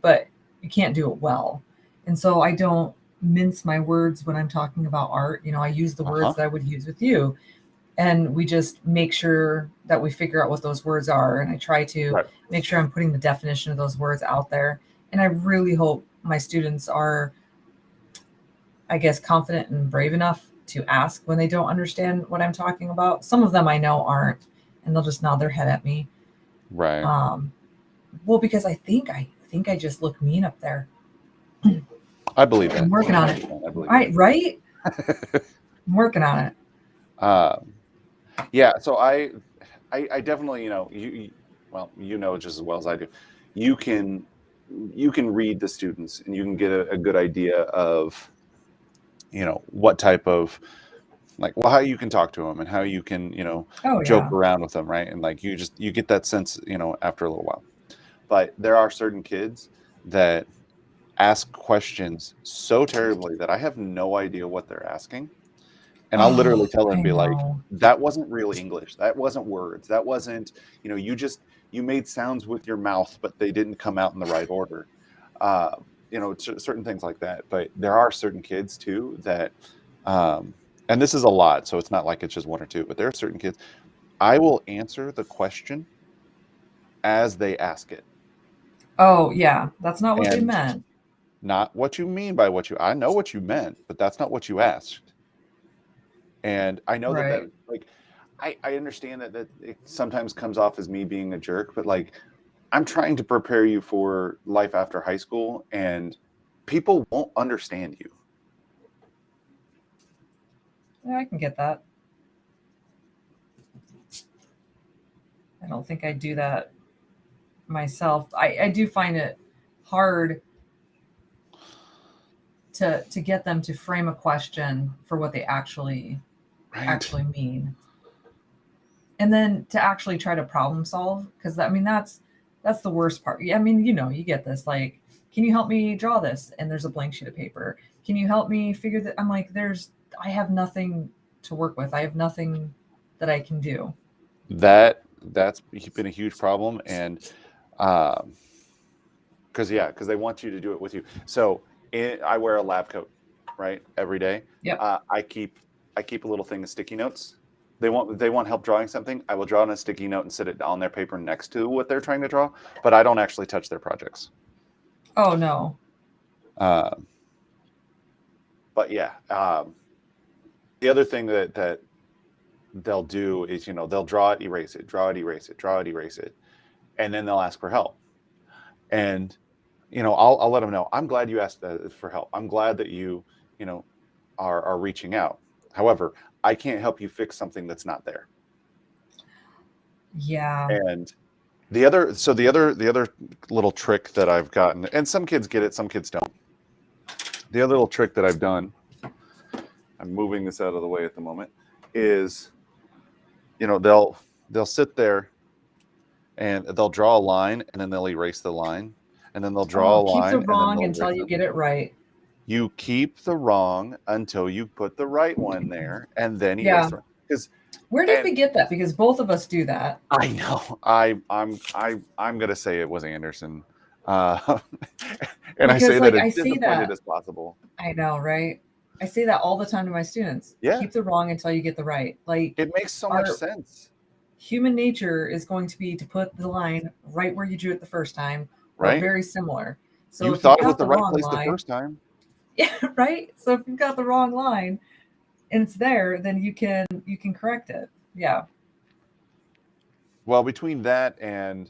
but you can't do it well. And so I don't mince my words when I'm talking about art. You know, I use the words that I would use with you, and we just make sure that we figure out what those words are. And I try to make sure I'm putting the definition of those words out there. And I really hope my students are, I guess, confident and brave enough to ask when they don't understand what I'm talking about. Some of them I know aren't, and they'll just nod their head at me. Right. Well, because I think I just look mean up there. I believe that. I'm working on it. Right? I'm working on it. Yeah. So I definitely, you know just as well as I do. You can read the students, and you can get a good idea of, what type of, how you can talk to them and how you can, joke around with them, right? And you get that sense, after a little while. But there are certain kids that ask questions so terribly that I have no idea what they're asking. And I'll literally tell them, that wasn't real English. That wasn't words. That wasn't, you made sounds with your mouth, but they didn't come out in the right order. Certain things like that. But there are certain kids too that, and this is a lot, so it's not like it's just one or two, but there are certain kids, I will answer the question as they ask it. Oh yeah, that's not what they meant. Not what you mean by I know what you meant, but that's not what you asked. And I know that I understand that it sometimes comes off as me being a jerk, but I'm trying to prepare you for life after high school, and people won't understand you. Yeah, I can get that. I don't think I do that myself. I do find it hard to get them to frame a question for what they actually mean, and then to actually try to problem solve, because that's the worst part. I mean, you get this, can you help me draw this? And there's a blank sheet of paper. Can you help me figure that? I'm like, I have nothing to work with. I have nothing that I can do. That's been a huge problem. And because they want you to do it with you. So I wear a lab coat, right, every day. Yep. I keep a little thing of sticky notes. They want help drawing something, I will draw on a sticky note and sit it on their paper next to what they're trying to draw, but I don't actually touch their projects. Oh no. But yeah, the other thing that they'll do is, they'll draw it, erase it, draw it, erase it, draw it, erase it, and then they'll ask for help. And I'll let them know, I'm glad you asked for help. I'm glad that you are reaching out. However, I can't help you fix something that's not there. Yeah. And the other little trick that I've gotten, and some kids get it, some kids don't. The other little trick that I've done, I'm moving this out of the way at the moment, is, they'll sit there and they'll draw a line, and then they'll erase the line, and then they'll draw a line. Keep the wrong until you get it right. You keep the wrong until you put the right one there, and then erase the right. Where did we get that? Because both of us do that. I know. I'm gonna say it was Anderson, and I say that as disappointed as possible. I know, right? I say that all the time to my students. Yeah. Keep the wrong until you get the right. It makes so much sense. Human nature is going to be to put the line right where you drew it the first time, or right? very similar. So you thought it was the right place the first time. Yeah, right. So if you've got the wrong line and it's there, then you can correct it. Yeah. Well, between that and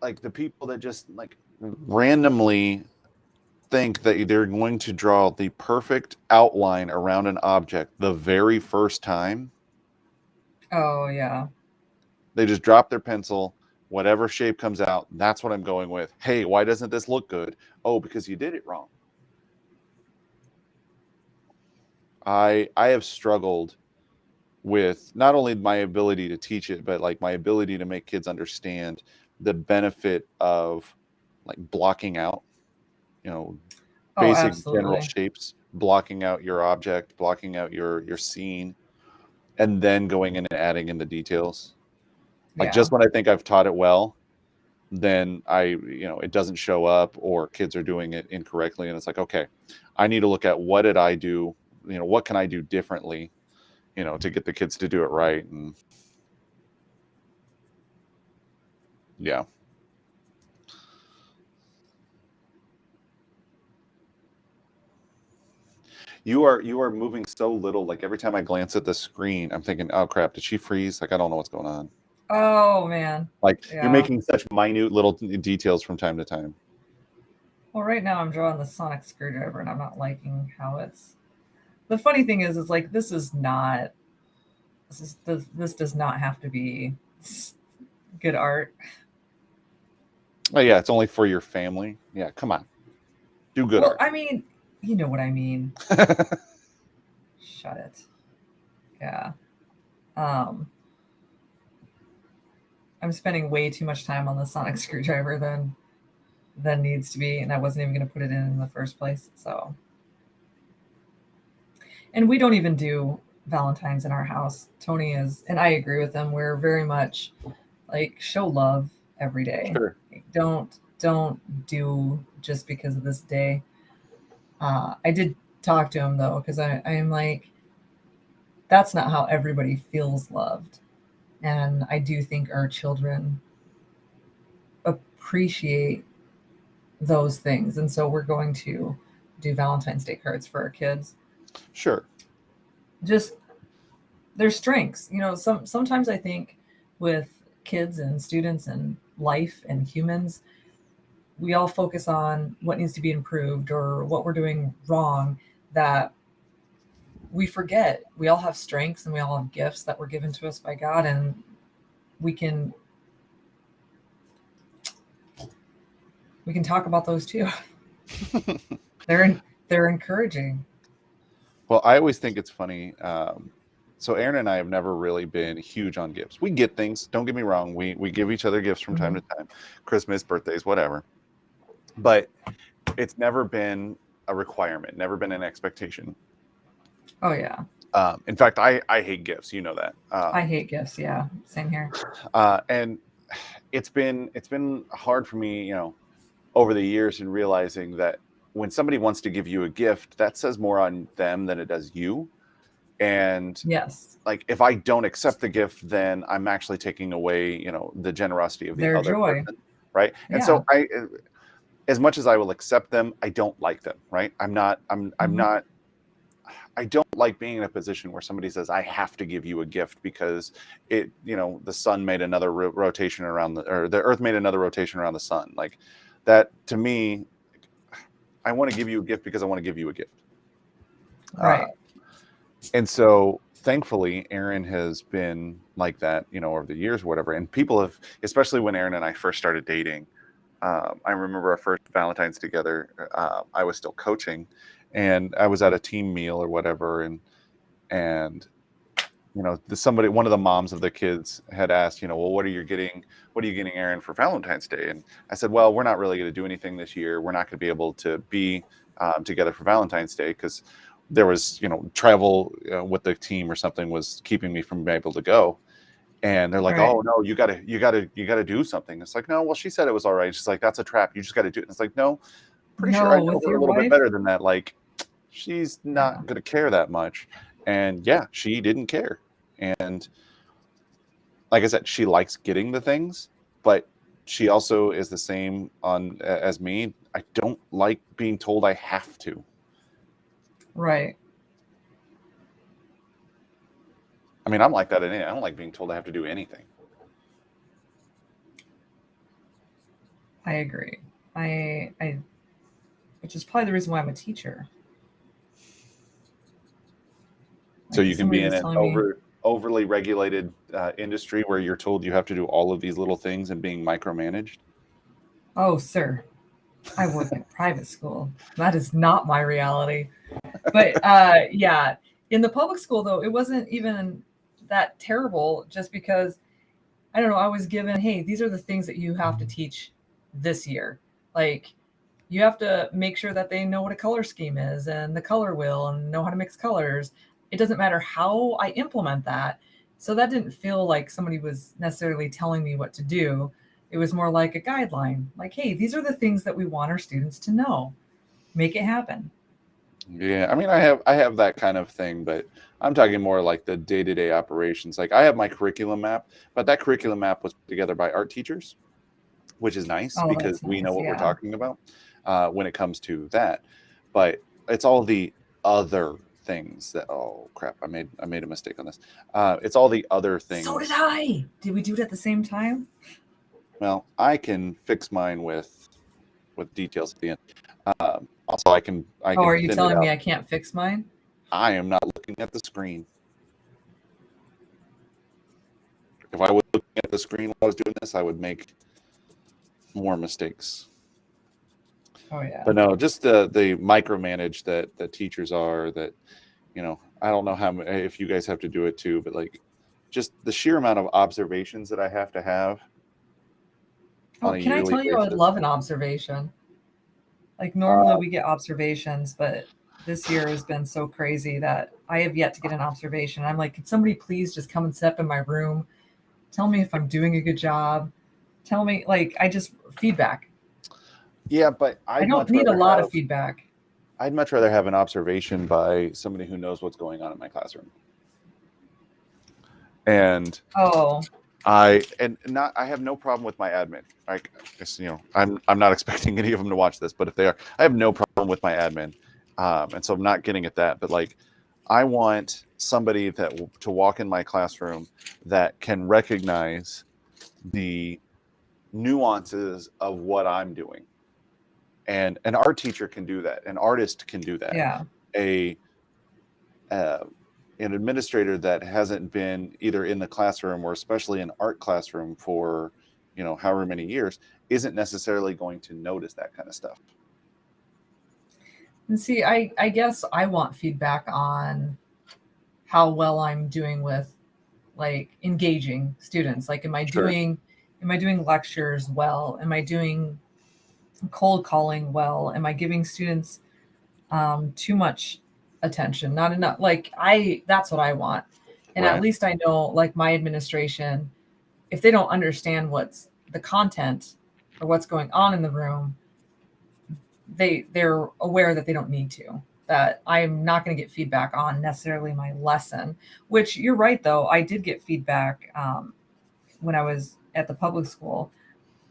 the people that just randomly think that they're going to draw the perfect outline around an object the very first time. Oh yeah. They just drop their pencil, whatever shape comes out, that's what I'm going with. Hey, why doesn't this look good? Oh, because you did it wrong. I have struggled with not only my ability to teach it, but my ability to make kids understand the benefit of blocking out, basic general shapes, blocking out your object, blocking out your scene, and then going in and adding in the details. Just when I think I've taught it well, then it doesn't show up, or kids are doing it incorrectly. And it's like, okay, I need to look at what did I do? What can I do differently, to get the kids to do it right? And yeah. You are moving so little. Like every time I glance at the screen, I'm thinking, oh crap, did she freeze? Like, I don't know what's going on. Oh man. Like Yeah. you're making such minute little details from time to time. Well, right now I'm drawing the sonic screwdriver and I'm not liking how it's. The funny thing is like this does not have to be good art. Oh yeah, it's only for your family. Yeah, come on. Do good art. I mean, you know what I mean. Shut it. Yeah. I'm spending way too much time on the sonic screwdriver than needs to be, and I wasn't even going to put it in the first place. So, and we don't even do Valentine's in our house. Tony is, and I agree with him. We're very much like show love every day. Sure. Like, don't do just because of this day. I did talk to him though, because I am like, that's not how everybody feels loved. And I do think our children appreciate those things. And so we're going to do Valentine's Day cards for our kids. Sure. Just their strengths. Sometimes I think with kids and students and life and humans, we all focus on what needs to be improved or what we're doing wrong, that we forget we all have strengths and we all have gifts that were given to us by God, and we can talk about those too. They're encouraging. Well, I always think it's funny. So Aaron and I have never really been huge on gifts. We get things, don't get me wrong. We give each other gifts from time to time, Christmas, birthdays, whatever. But it's never been a requirement, never been an expectation. Oh yeah. In fact, I hate gifts. You know that. I hate gifts. Yeah, same here. And it's been hard for me, over the years, in realizing that when somebody wants to give you a gift, that says more on them than it does you. And yes, like if I don't accept the gift, then I'm actually taking away, the generosity of the their other joy, person, right? Yeah. And so as much as I will accept them, I don't like them, right? I'm not. I don't like being in a position where somebody says I have to give you a gift because the sun made another rotation around or the earth made another rotation around the sun. Like that, to me, I want to give you a gift because I want to give you a gift. Right. And so thankfully, Aaron has been like that, over the years, whatever. And people have, especially when Aaron and I first started dating, I remember our first Valentine's together. I was still coaching, and I was at a team meal or whatever, and one of the moms of the kids had asked, well, what are you getting Aaron for Valentine's Day? And I said, well, we're not really going to do anything this year. We're not going to be able to be together for Valentine's Day because there was, travel with the team or something was keeping me from being able to go. And they're like, right. Oh no, you gotta do something. It's like, no, well, she said it was all right. She's like, that's a trap. You just got to do it. And it's like, no, pretty sure I know her a little bit better than that. Like, she's not going to care that much. And yeah, she didn't care. And like I said, she likes getting the things, but she also is the same as me. I don't like being told I have to. Right. I mean, I'm like that in it. I don't like being told I have to do anything. I agree. Which is probably the reason why I'm a teacher. So you can be in an overly regulated industry where you're told you have to do all of these little things and being micromanaged? Oh, sir. I work in private school. That is not my reality. But yeah, in the public school, though, it wasn't even that terrible just because, I don't know, I was given, hey, these are the things that you have to teach this year. Like, you have to make sure that they know what a color scheme is and the color wheel and know how to mix colors. It doesn't matter how I implement that. So that didn't feel like somebody was necessarily telling me what to do. It was more like a guideline. Like, hey, these are the things that we want our students to know. Make it happen. Yeah, I mean, I have that kind of thing, but I'm talking more like the day-to-day operations. Like I have my curriculum map, but that curriculum map was put together by art teachers, which is nice Oh, because that's we know nice. what we're Yeah. talking about when it comes to that. But it's all the other things that, oh crap, I made a mistake on this. It's all the other So did things. I. Did we do it at the same time? Well, I can fix mine with details at the end. Also, I Oh, can are you thin it telling me out. I can't fix mine? I am not looking at the screen. If I was looking at the screen while I was doing this, I would make more mistakes. Oh, yeah. But no, just the micromanage that the teachers are. That, you know, I don't know how if you guys have to do it too, but like just the sheer amount of observations that I have to have on Oh, a can I yearly tell you, I would basis. love an observation. Like, normally we get observations, but this year has been so crazy that I have yet to get an observation. I'm like, could somebody please just come and step in my room? Tell me if I'm doing a good job. Tell me, like, I just feedback. Yeah, but I don't need a lot of feedback. I'd much rather have an observation by somebody who knows what's going on in my classroom. And Oh, I have no problem with my admin. I'm not expecting any of them to watch this, but if they are, I have no problem with my admin, and so I'm not getting at that. But like, I want somebody to walk in my classroom that can recognize the nuances of what I'm doing, and an art teacher can do that. An artist can do that. yeah. A an administrator that hasn't been either in the classroom or especially an art classroom for, you know, however many years isn't necessarily going to notice that kind of stuff. And see, I guess I want feedback on how well I'm doing with like engaging students. Like, Sure. am I doing lectures well? Am I doing cold calling well? Am I giving students too much attention? Not enough. Like, that's what I want. And at Right. least I know, like, my administration, if they don't understand what's the content or what's going on in the room, they're aware that they don't need to. That I'm not going to get feedback on necessarily my lesson. Which, you're right, though, I did get feedback when I was at the public school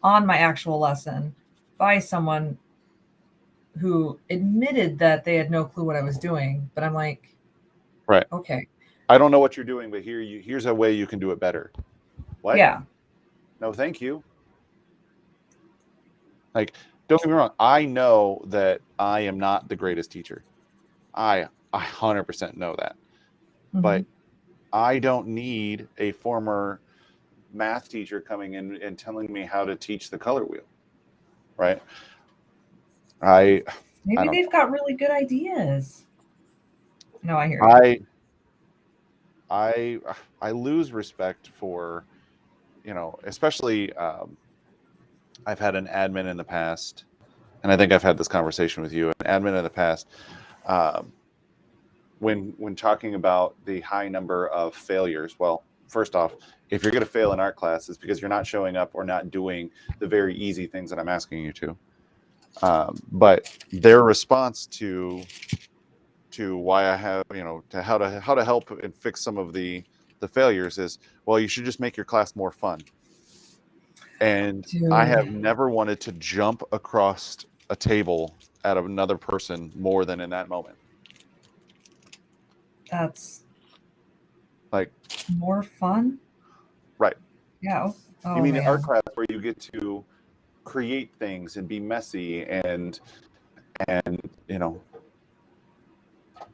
on my actual lesson by someone who admitted that they had no clue what I was doing. But I'm like, Right. okay, I don't know what you're doing, but here's a way you can do it better. What? yeah, No, thank you. Like, don't get me wrong. I know that I am not the greatest teacher. I 100% know that. mm-hmm. But I don't need a former math teacher coming in and telling me how to teach the color wheel. Right? I Maybe don't they've got really good ideas. No, I hear you. I I lose respect for, you know, especially I've had an admin in the past, and I think I've had this conversation with you. An admin in the past, um, when talking about the high number of failures. Well, first off, if you're going to fail in art class, it's because you're not showing up or not doing the very easy things that I'm asking you to. But their response to why I have, you know, to how to help and fix some of the failures is, well, you should just make your class more fun. And I Dude, have never wanted to jump across a table at another person more than in that moment. that's Like, more fun. right. Yeah. You Oh mean in art man. class where you get to create things and be messy and you know,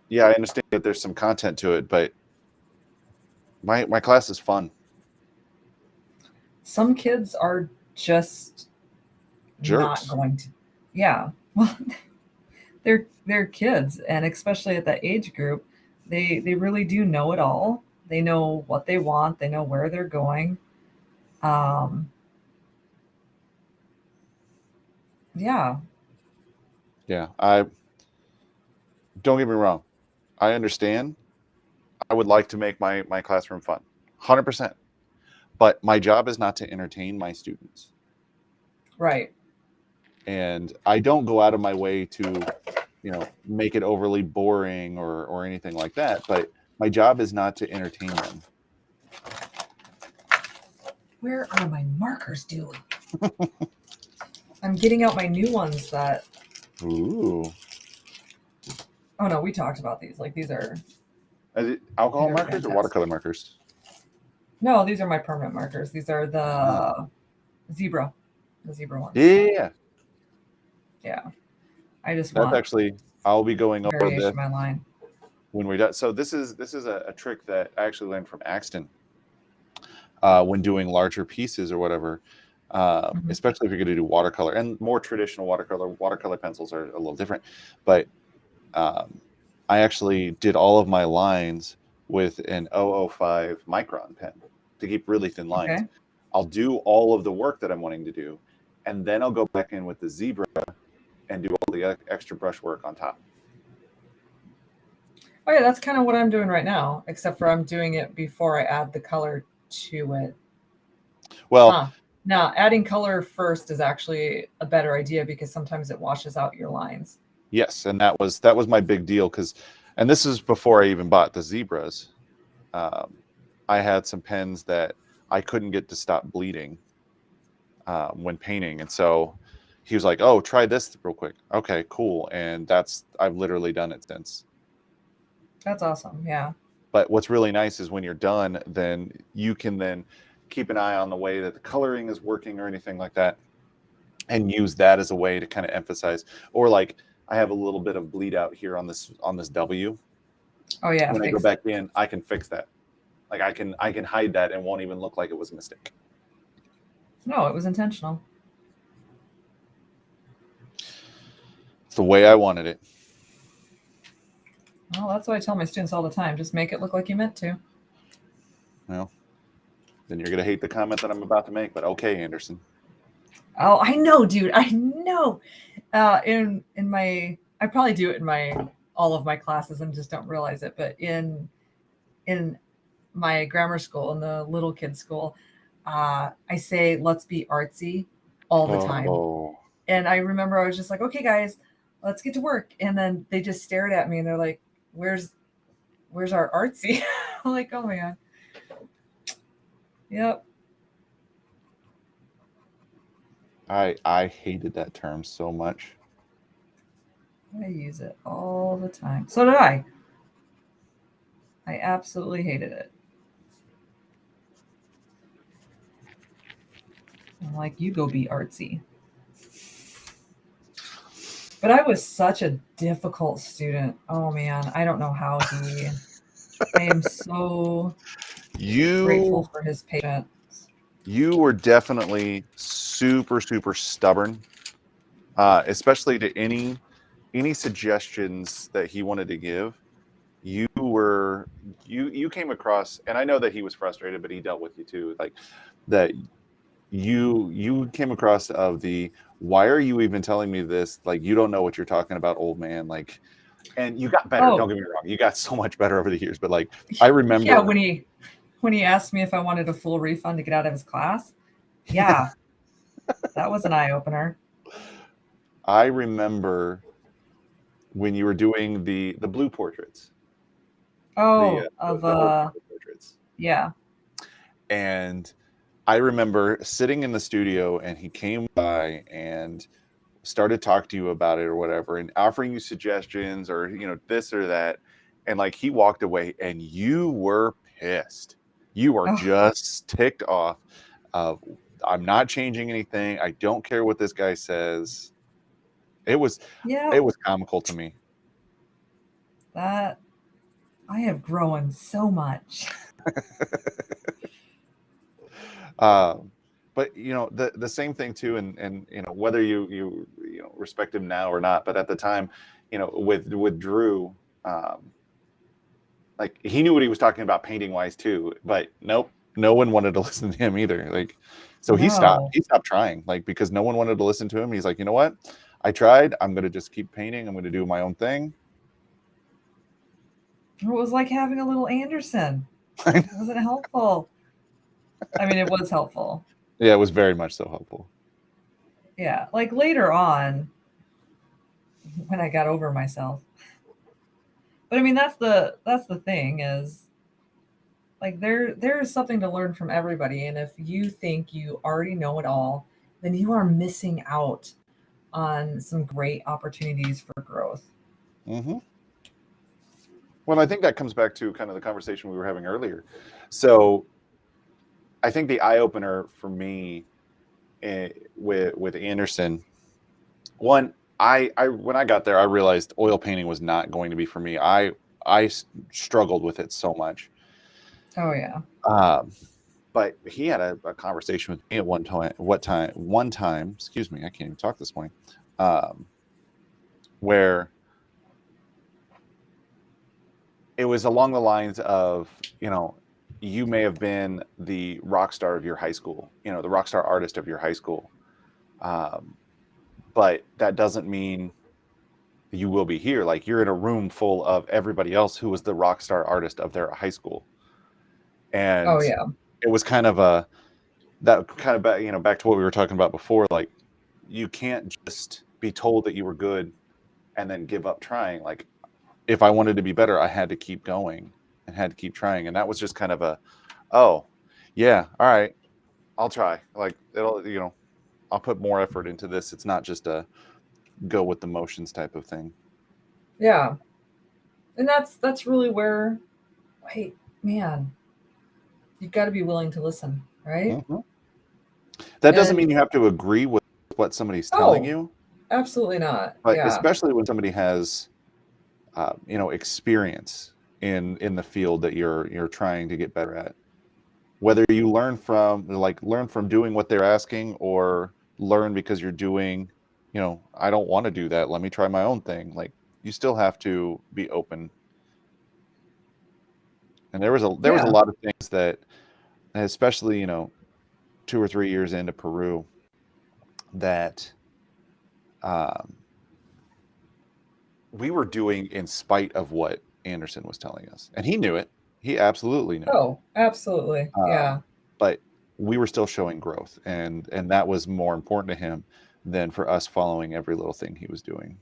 yeah, I understand that there's some content to it, but my class is fun. Some kids are just not Jerks. going to. Yeah. Well, they're kids, and especially at that age group, they really do know it all. They know what they want. They know where they're going. Um, yeah. Yeah, I don't get me wrong. I understand. I would like to make my classroom fun. 100%. But my job is not to entertain my students. Right. And I don't go out of my way to, make it overly boring or anything like that. But my job is not to entertain them. Where are my markers doing? I'm getting out my new ones that. Ooh. Oh no, we talked about these. Like these are. Is it alcohol These are markers fantastic. or watercolor markers? No, these are my permanent markers. These are the zebra. The zebra ones. Yeah. Yeah. I just That's want actually, I'll be going over variation this in my line. when we're done. So this is a trick that I actually learned from Axton when doing larger pieces or whatever, especially if you're going to do watercolor and more traditional watercolor. Watercolor pencils are a little different, but I actually did all of my lines with an 005 micron pen to keep really thin lines. Okay. I'll do all of the work that I'm wanting to do, and then I'll go back in with the zebra and do all the extra brush work on top. Oh yeah, that's kind of what I'm doing right now, except for I'm doing it before I add the color to it. Well, now adding color first is actually a better idea because sometimes it washes out your lines. yes, and that was my big deal and this is before I even bought the zebras. I had some pens that I couldn't get to stop bleeding when painting, and so he was like, "Oh, try this real quick." Okay, cool, and I've literally done it since. That's awesome. Yeah. But what's really nice is when you're done, then you can then keep an eye on the way that the coloring is working or anything like that, and use that as a way to kind of emphasize. Or like I have a little bit of bleed out here on this W. Oh yeah. When I go back in, I can fix that. Like I can hide that and won't even look like it was a mistake. No, it was intentional. It's the way I wanted it. Well, that's what I tell my students all the time. Just make it look like you meant to. Well, then you're going to hate the comment that I'm about to make, but okay, Anderson. Oh, I know, dude. I know. In my, I probably do it in all of my classes and just don't realize it. But in my grammar school, in the little kids school, I say, let's be artsy all the time. And I remember I was just like, okay, guys, let's get to work. And then they just stared at me and they're like, where's our artsy? I'm like, oh my God. Yep. I hated that term so much. I use it all the time. So did I. I absolutely hated it. I'm like, you go be artsy. But I was such a difficult student. Oh man, I don't know how I am so grateful for his patience. You were definitely super, super stubborn, especially to any suggestions that he wanted to give. You came across, and I know that he was frustrated, but he dealt with you too. Like that, you came across of the, why are you even telling me this? Like, you don't know what you're talking about, old man. Like, and you got better. Don't get me wrong, you got so much better over the years. But like, I remember, yeah, when he asked me if I wanted a full refund to get out of his class, yeah, that was an eye opener. I remember when you were doing the blue portraits. Oh, the portraits. Yeah. And I remember sitting in the studio and he came by and started talking to you about it or whatever and offering you suggestions or, this or that. And like he walked away and you were pissed. You were just ticked off of, I'm not changing anything. I don't care what this guy says. It was comical to me. That I have grown so much. But the same thing too, and whether you respect him now or not, but at the time, with Drew, like he knew what he was talking about painting wise too, but nope, no one wanted to listen to him either. Like, so he stopped trying, like, because no one wanted to listen to him. He's like, you know what? I tried. I'm going to just keep painting. I'm going to do my own thing. It was like having a little Anderson. It wasn't helpful. I mean, it was helpful. Yeah, it was very much so helpful. Yeah, like later on when I got over myself. But I mean, that's the thing is like there's something to learn from everybody, and if you think you already know it all, then you are missing out on some great opportunities for growth. Mm-hmm. Well, I think that comes back to kind of the conversation we were having earlier. So I think the eye opener for me with Anderson, one, I when I got there, I realized oil painting was not going to be for me. I struggled with it so much. Oh yeah. But he had a conversation with me at one time, excuse me, I can't even talk this morning, where it was along the lines of, you may have been the rock star of your high school, the rock star artist of your high school. But that doesn't mean you will be here. Like, you're in a room full of everybody else who was the rock star artist of their high school. Oh And yeah. it was kind of back to what we were talking about before. Like, you can't just be told that you were good and then give up trying. Like, if I wanted to be better, I had to keep going and had to keep trying. And that was just kind of oh, yeah, all right, I'll try. Like, I'll put more effort into this. It's not just a go with the motions type of thing. Yeah. And that's really where, hey, man, you've got to be willing to listen, right? Mm-hmm. That doesn't mean And you have to agree with what somebody's telling oh, you, absolutely not. but Yeah. especially when somebody has, experience in the field that you're trying to get better at. Whether you learn from doing what they're asking, or learn because you're doing, I don't want to do that, let me try my own thing. Like, you still have to be open. And there was a Yeah. lot of things that, especially 2 or 3 years into Peru, that um, we were doing in spite of what Anderson was telling us, and he knew it. He absolutely knew it. Oh, absolutely. Yeah. But we were still showing growth, and that was more important to him than for us following every little thing he was doing.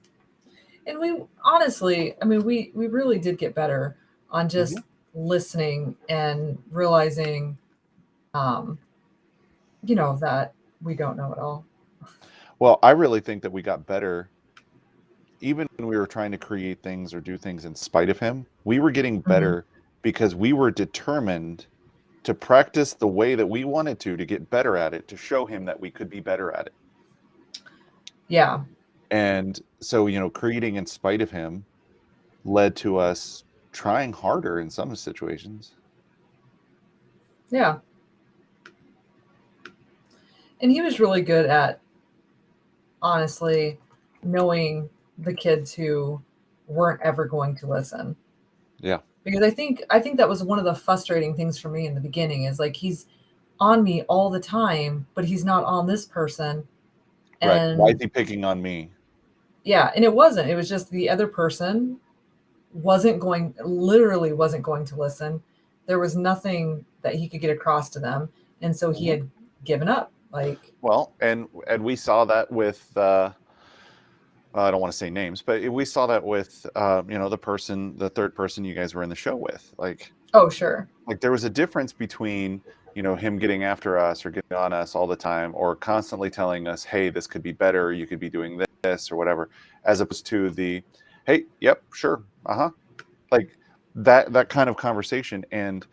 And we honestly, I mean, we really did get better on Mm-hmm. just listening and realizing, um, that we don't know it all. Well, I really think that we got better even when we were trying to create things or do things in spite of him. We were getting Mhm. better because we were determined to practice the way that we wanted to get better at it, to show him that we could be better at it. Yeah. And so, creating in spite of him led to us trying harder in some situations. Yeah. And he was really good at honestly knowing the kids who weren't ever going to listen. Yeah. Because I think that was one of the frustrating things for me in the beginning is like he's on me all the time, but he's not on this person. Right. Why is And he picking on me? yeah, and it wasn't. It was just the other person literally wasn't going to listen. There was nothing that he could get across to them. And so he Mhm. had given up. Like, Well, and we saw that with I don't want to say names, but we saw that with the third person you guys were in the show with. oh, sure. Like there was a difference between him getting after us or getting on us all the time, or constantly telling us, hey, this could be better, you could be doing this or whatever, as opposed to the, hey, yep, sure, uh-huh, like that kind of conversation. And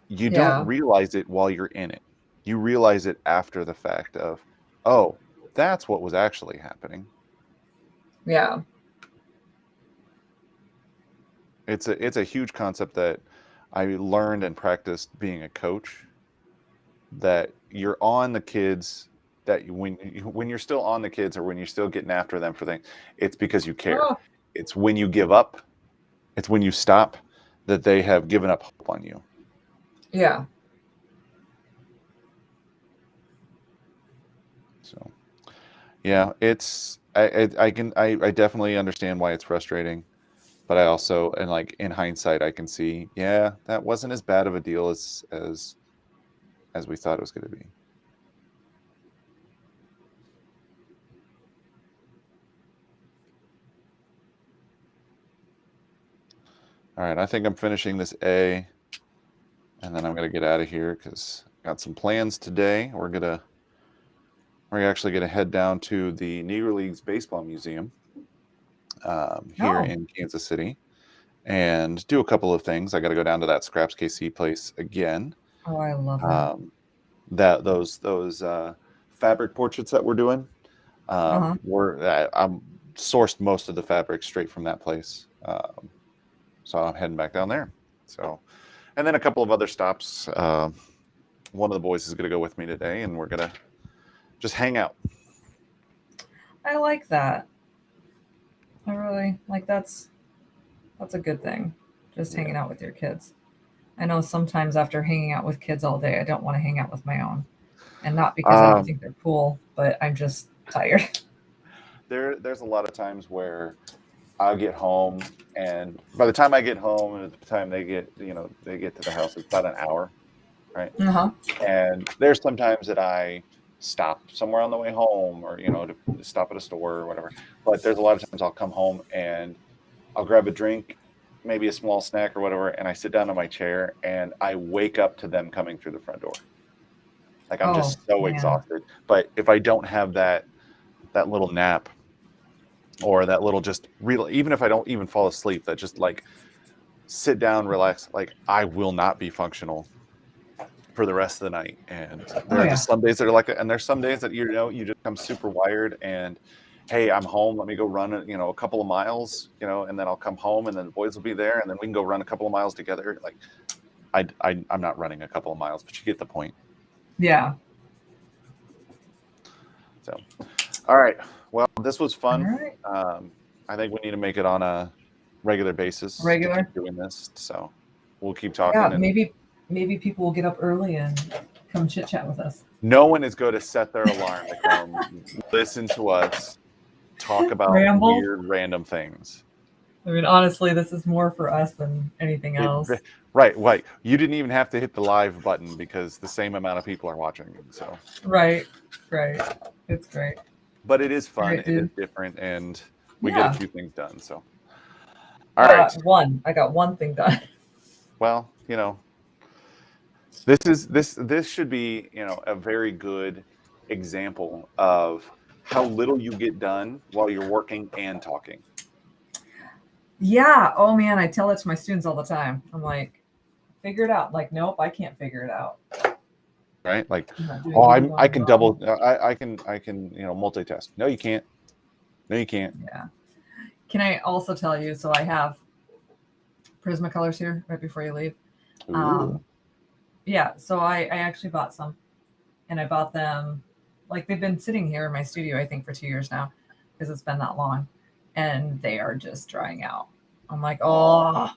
you don't Yeah. realize it while you're in it. You realize it after the fact of, oh, that's what was actually happening. Yeah. It's a huge concept that I learned and practiced being a coach, that you're on the kids, that when you're still on the kids, or when you're still getting after them for things, it's because you care. Oh, It's when you give up, it's when you stop, that they have given up hope on you. yeah. So yeah, I definitely understand why it's frustrating, but I also, and like in hindsight, I can see, yeah, that wasn't as bad of a deal as we thought it was going to be. All right, I think I'm finishing this A, and then I'm gonna get out of here because I got some plans today. We're actually gonna head down to the Negro Leagues Baseball Museum here in Kansas City and do a couple of things. I got to go down to that Scraps KC place again. Oh, I love that. Those fabric portraits that we're doing. I'm sourced most of the fabric straight from that place, so I'm heading back down there. So, and then a couple of other stops. One of the boys is going to go with me today, and we're going to just hang out. I like that. I really like that's a good thing. Just hanging out with your kids. I know sometimes after hanging out with kids all day, I don't want to hang out with my own, and not because I don't think they're cool, but I'm just tired. There's a lot of times where I'll get home, and by the time I get home and at the time they get to the house, it's about an hour, right? And there's sometimes that I stop somewhere on the way home, or to stop at a store or whatever. But there's a lot of times I'll come home and I'll grab a drink, maybe a small snack or whatever, and I sit down in my chair and I wake up to them coming through the front door. Like I'm just so exhausted. But if I don't have that little nap, or that little just real, even if I don't even fall asleep, that just like sit down, relax, like I will not be functional for the rest of the night. And there are just some days that are like that, and there's some days that you just come super wired, and hey, I'm home, let me go run a couple of miles, and then I'll come home, and then the boys will be there, and then we can go run a couple of miles together. Like I'm not running a couple of miles, but you get the point. Yeah. So, all right. Well, this was fun. All right. I think we need to make it on a regular basis. To keep doing this, so we'll keep talking. Yeah, maybe people will get up early and come chit chat with us. No one is going to set their alarm to come listen to us talk about weird, random things. I mean, honestly, this is more for us than anything else. Right. You didn't even have to hit the live button because the same amount of people are watching. So. Right. It's great. But it is fun. It is different, and we get a few things done. So. All right. I got one thing done. Well, this should be a very good example of how little you get done while you're working and talking. Yeah. Oh man, I tell that to my students all the time. I'm like, figure it out. Like, nope, I can't figure it out. Right? Like, I can I can multitask. No, you can't. Yeah. Can I also tell you? So I have Prismacolors here right before you leave. Yeah. So I actually bought some, and I bought them like they've been sitting here in my studio, I think, for 2 years now because it's been that long, and they are just drying out. I'm like, oh,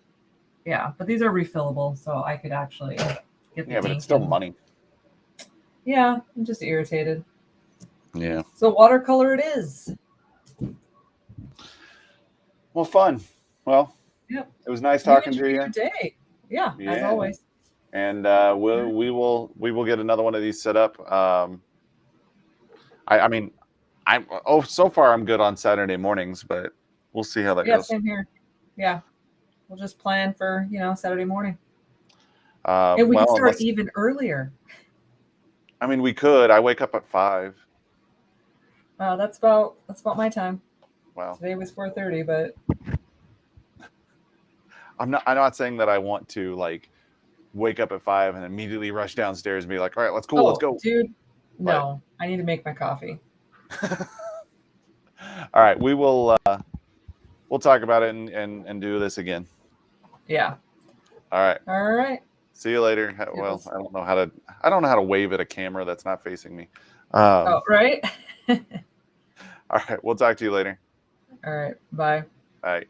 yeah. But these are refillable, so I could actually get the but it's still money. Yeah, I'm just irritated. Yeah. So watercolor it is. Well, fun. Well, yep. It was nice talking to you. Your day. Yeah, as always. And we will get another one of these set up. So far I'm good on Saturday mornings, but we'll see how that goes. Yeah, same here. Yeah, we'll just plan for Saturday morning. And we can start even earlier. I mean, we could. I wake up at 5. That's about my time. Wow. Today was 4:30, but I'm not saying that I want to like wake up at 5 and immediately rush downstairs and be like, all right, let's go. Dude, no, I need to make my coffee. All right, we'll talk about it and do this again. Yeah. All right. See you later. Well, I don't know how to wave at a camera that's not facing me. Right. All right, we'll talk to you later. All right. Bye. Bye.